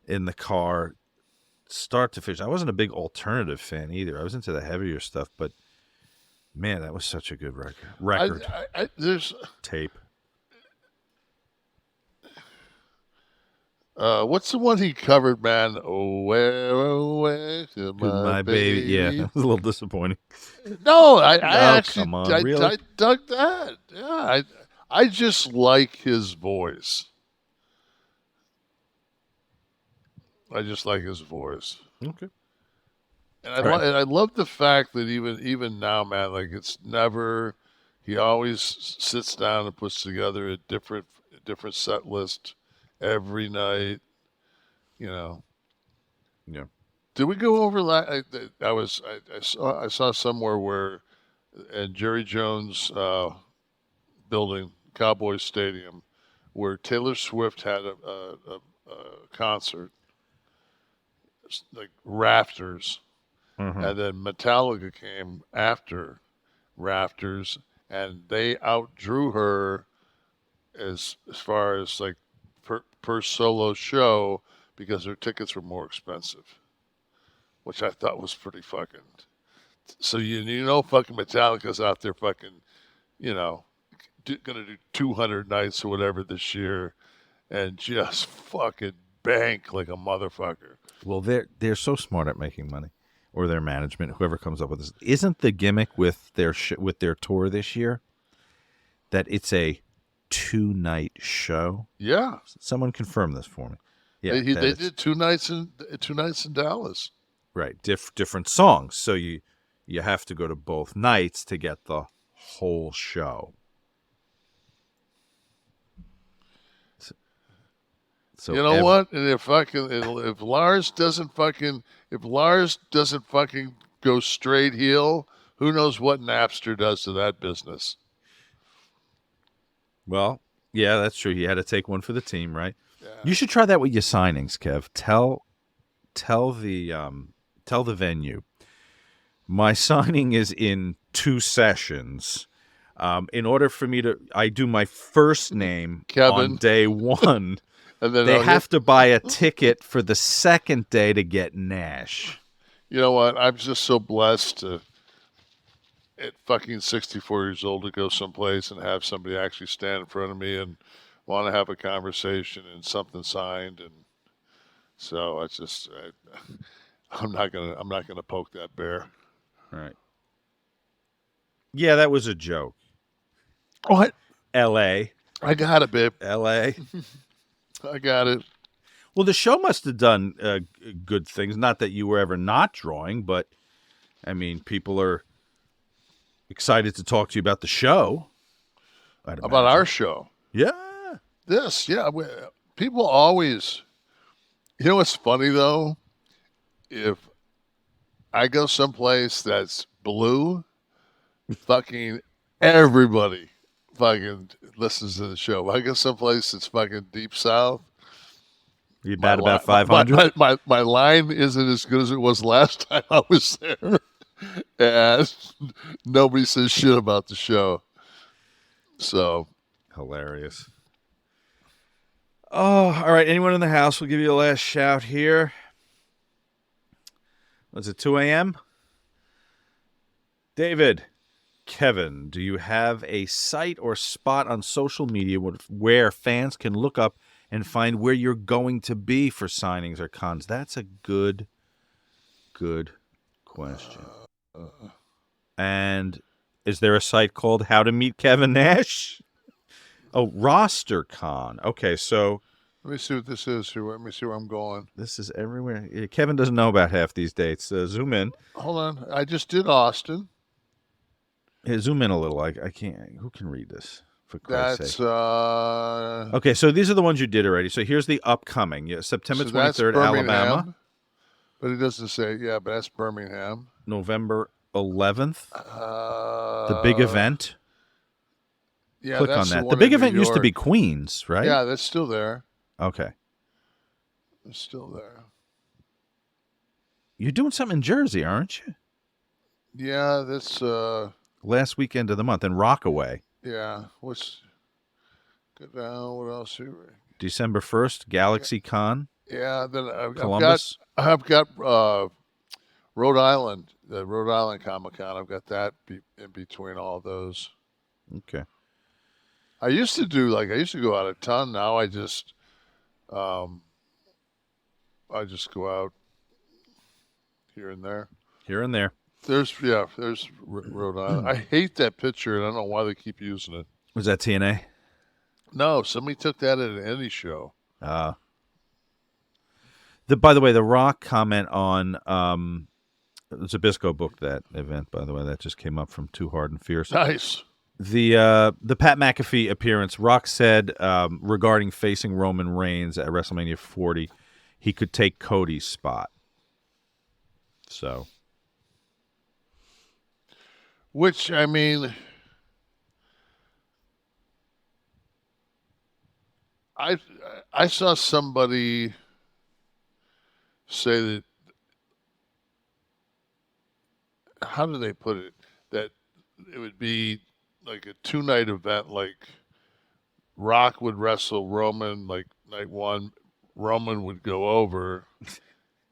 in the car start to finish. I wasn't a big alternative fan either. I was into the heavier stuff, but man, that was such a good record. There's tape. What's the one he covered, man? Oh, where my baby. Yeah, it was a little disappointing. No, I actually come on, I really? dug that. Yeah, I just like his voice. Okay. And I love the fact that even now, man, like it's never. He always sits down and puts together a different set list every night. You know. Yeah. Did we go over I saw somewhere where in Jerry Jones' building, Cowboys Stadium, where Taylor Swift had a concert, like rafters, and then Metallica came after rafters, and they outdrew her as far as like per solo show because their tickets were more expensive, which I thought was pretty fucking. So you know fucking Metallica's out there fucking, you know, gonna do 200 nights or whatever this year, and just fucking bank like a motherfucker. Well, they're so smart at making money, or their management, whoever comes up with this. Isn't the gimmick with their tour this year that it's a 2-night show? Yeah, Someone confirm this for me. Yeah, they did 2 nights in Dallas. Right, different songs. So you have to go to both nights to get the whole show. So you know what? And if Lars doesn't fucking go straight heel, who knows what Napster does to that business? Well, yeah, that's true. You had to take one for the team, right? Yeah. You should try that with your signings, Kev. Tell the venue. My signing is in 2 sessions. In order for me I do my first name Kevin on day 1. And then they have to buy a ticket for the second day to get Nash. You know what? I'm just so blessed to, at fucking 64 years old, to go someplace and have somebody actually stand in front of me and want to have a conversation and something signed. And so it's just, I'm not gonna poke that bear. All right. Yeah, that was a joke. What? L.A. I got it, babe. L.A. I got it. Well, the show must have done good things. Not that you were ever not drawing, but, I mean, people are excited to talk to you about the show. About our show. Yeah. People always, you know what's funny, though? If I go someplace that's blue, fucking everybody fucking listens to the show. If I go someplace that's fucking deep south, you bat about 500? My line isn't as good as it was last time I was there. And nobody says shit about the show. So hilarious. Oh, all right. Anyone in the house will give you a last shout here. Was it 2 a.m.? David, Kevin, do you have a site or spot on social media where fans can look up and find where you're going to be for signings or cons? That's a good question. And is there a site called How to Meet Kevin Nash? Oh, Roster Con. Okay, so let me see what this is. Let me see where I'm going. This is everywhere. Kevin doesn't know about half these dates. Zoom in. Hold on. I just did Austin. Yeah, zoom in a little. I can't. Who can read this? For Christ's sake. That's okay, so these are the ones you did already. So here's the upcoming. Yeah, September 23rd, Alabama. But it doesn't say. Yeah, but that's Birmingham. November 11th. The big event. Yeah, click on that. The big event used to be Queens, right? Yeah, that's still there. Okay. It's still there. You're doing something in Jersey, aren't you? Yeah, that's last weekend of the month in Rockaway. Yeah. What's good now? What else here? December 1st, Galaxy Con. Yeah, then Columbus. I've got Rhode Island, the Rhode Island Comic Con. I've got that in between all those. Okay. I used to go out a ton. Now I just go out here and there. Here and there. There's Rhode Island. I hate that picture, and I don't know why they keep using it. Was that TNA? No, somebody took that at an indie show. By the way, The Rock comment on Zbyzsko booked that event, by the way. That just came up from Too Hard and Fierce. Nice. The Pat McAfee appearance, Rock said regarding facing Roman Reigns at WrestleMania 40, he could take Cody's spot. So, which, I mean, I saw somebody say that, how do they put it, that it would be like a 2-night event, like Rock would wrestle Roman, like night one, Roman would go over,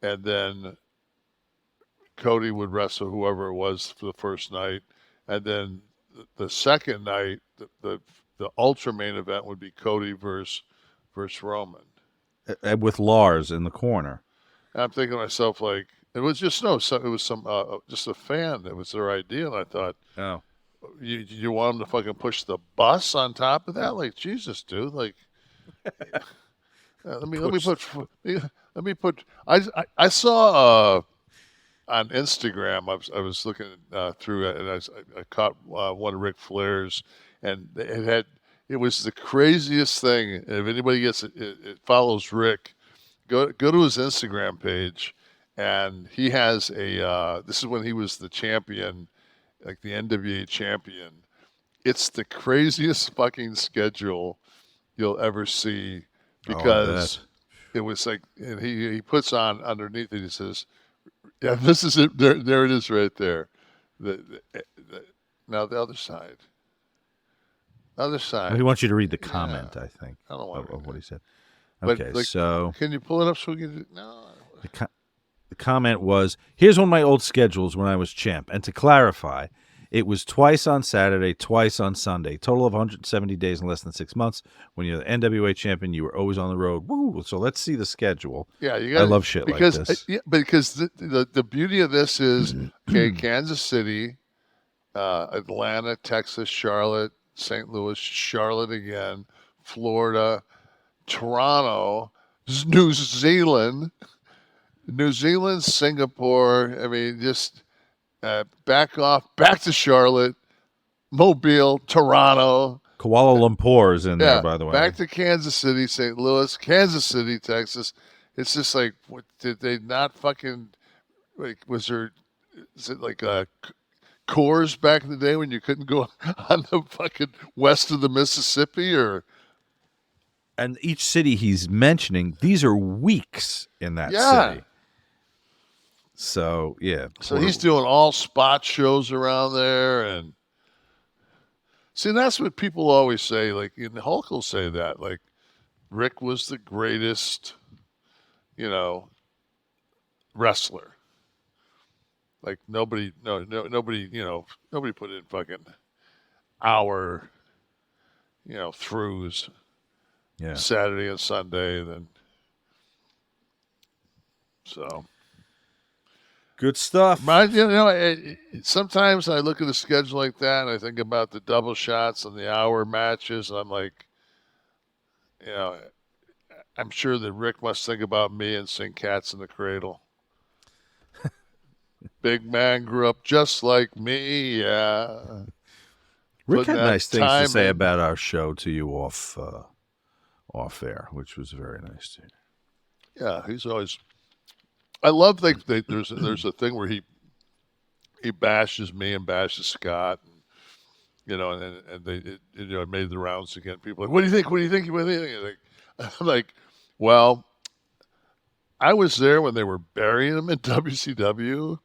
and then Cody would wrestle whoever it was for the first night, and then the second night, the ultra main event would be Cody versus Roman, with Lars in the corner. And I'm thinking to myself, like, it was just just a fan. It was their idea, and I thought, oh, You want him to fucking push the bus on top of that? Like, Jesus, dude. Like, let me put. I saw on Instagram. I was looking through it, and I caught one of Ric Flair's, and it was the craziest thing. And if anybody it follows Rick, go to his Instagram page, and he has a. This is when he was the champion, like the NWA champion. It's the craziest fucking schedule you'll ever see, because it was like, and he puts on underneath it, he says, yeah, this is it. There it is right there. Now the other side. Other side. He wants you to read the comment, I think, I don't want of what he said. But, Okay, so can you pull it up so we can? No. the comment was, here's one of my old schedules when I was champ. And to clarify, it was twice on Saturday, twice on Sunday. Total of 170 days in less than 6 months. When you're the NWA champion, you were always on the road. Woo! So let's see the schedule. Yeah, I love shit like this. Because the beauty of this is, okay, Kansas City, Atlanta, Texas, Charlotte, St. Louis, Charlotte again, Florida, Toronto, New Zealand, Singapore. I mean, just back to Charlotte, Mobile, Toronto. Kuala Lumpur is in there, by the way. Back to Kansas City, St. Louis, Kansas City, Texas. It's just like, what, did they not fucking, like, is it like Coors back in the day when you couldn't go on the fucking west of the Mississippi? Or and each city he's mentioning, these are weeks in that city. So, yeah. So he's doing all spot shows around there. And see, that's what people always say. Like, and Hulk will say that. Like, Rick was the greatest, wrestler. Like, nobody put in fucking hour, throughs. Yeah. Saturday and Sunday, then. So. Good stuff. Sometimes I look at a schedule like that and I think about the double shots and the hour matches, and I'm like, I'm sure that Rick must think about me and sing Cats in the Cradle. Big man grew up just like me, yeah. Rick had nice things to say about our show to you off air, which was very nice to hear. Yeah, he's always. I love there's a thing where he bashes me and bashes Scott, and they it made the rounds again. People are like, what do you think? What do you think? What do you think? I'm like, well, I was there when they were burying him in WCW,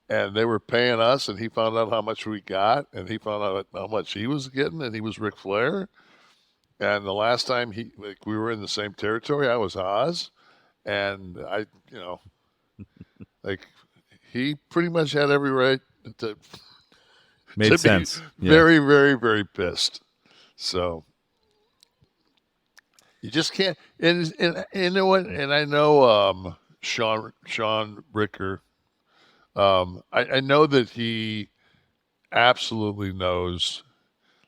and they were paying us, and he found out how much we got, and he found out how much he was getting, and he was Ric Flair. And the last time we were in the same territory, I was Oz, and he pretty much had every right to made sense. Be very, very, very pissed. So you just can't. And you know what? And I know Sean Ricker. I know that he absolutely knows.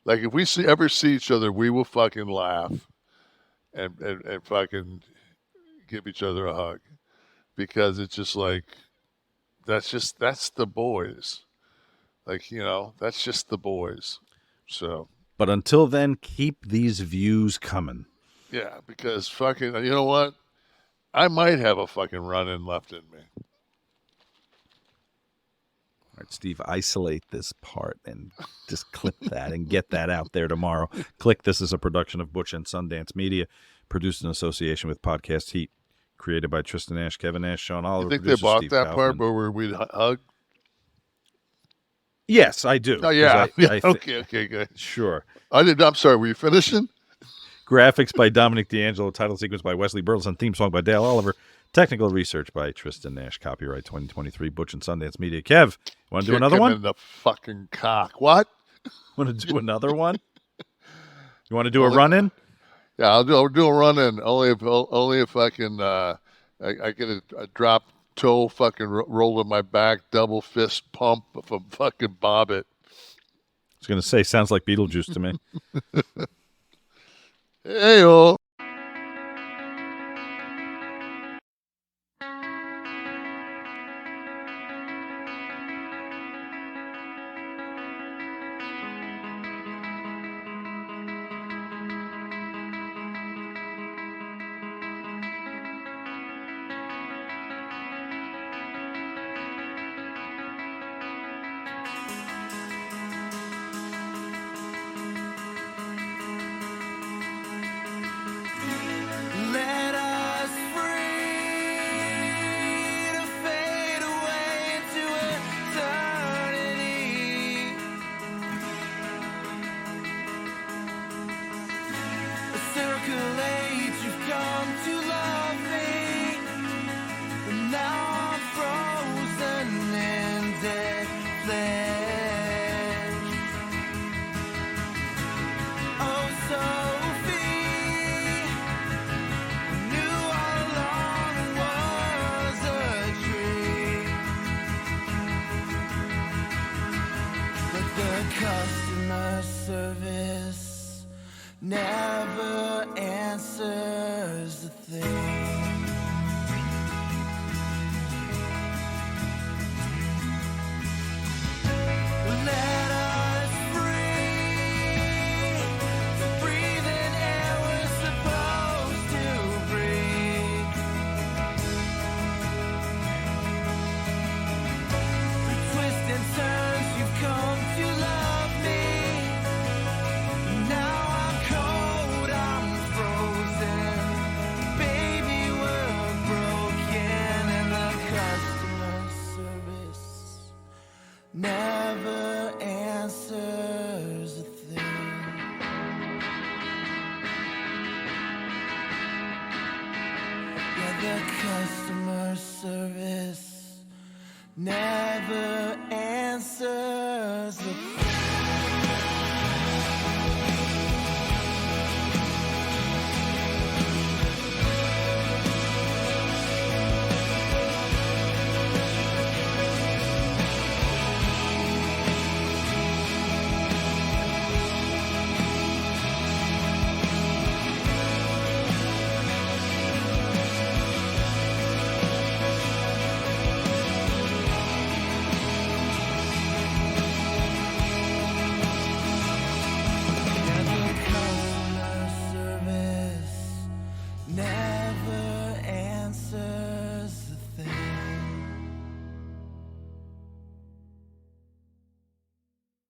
Like, if we ever see each other, we will fucking laugh and fucking give each other a hug, because it's just like, that's the boys. Like, that's just the boys. So. But until then, keep these views coming. Yeah, because fucking, you know what? I might have a fucking run-in left in me. All right, Steve, isolate this part and just clip that and get that out there tomorrow. Kliq This is a production of Butch and Sundance Media, produced in association with Podcast Heat, created by Tristan Nash, Kevin Nash, Sean Oliver. You think they bought Steve that Kaufman. Part where we'd hug? Yes, I do. Oh, yeah. Okay, good. Sure. I'm sorry, were you finishing? Graphics by Dominic D'Angelo, title sequence by Wesley Burleson, theme song by Dale Oliver, technical research by Tristan Nash, copyright 2023, Butch and Sundance Media. Kev, want to do another one? In the fucking cock. What? Want to do another one? You want to do a run-in? Yeah, I'll do a run-in. Only if I can. I get a drop toe fucking roll in my back, double fist pump from fucking Boebert. was going to say, sounds like Beetlejuice to me. Hey-oh. Let us free to fade away into eternity. A circle age, you've come to love me, but now I'm frozen in dead flesh. Oh, Sophie, knew all along it was a dream, but the customer service never answers the thing. Let us free to breathe in air we're supposed to breathe. Through twists and turns, you've come to love me. Now I'm cold, I'm frozen. Baby, we're broken, and the customer service never answers a thing. Yeah, the customer service never answers a thing.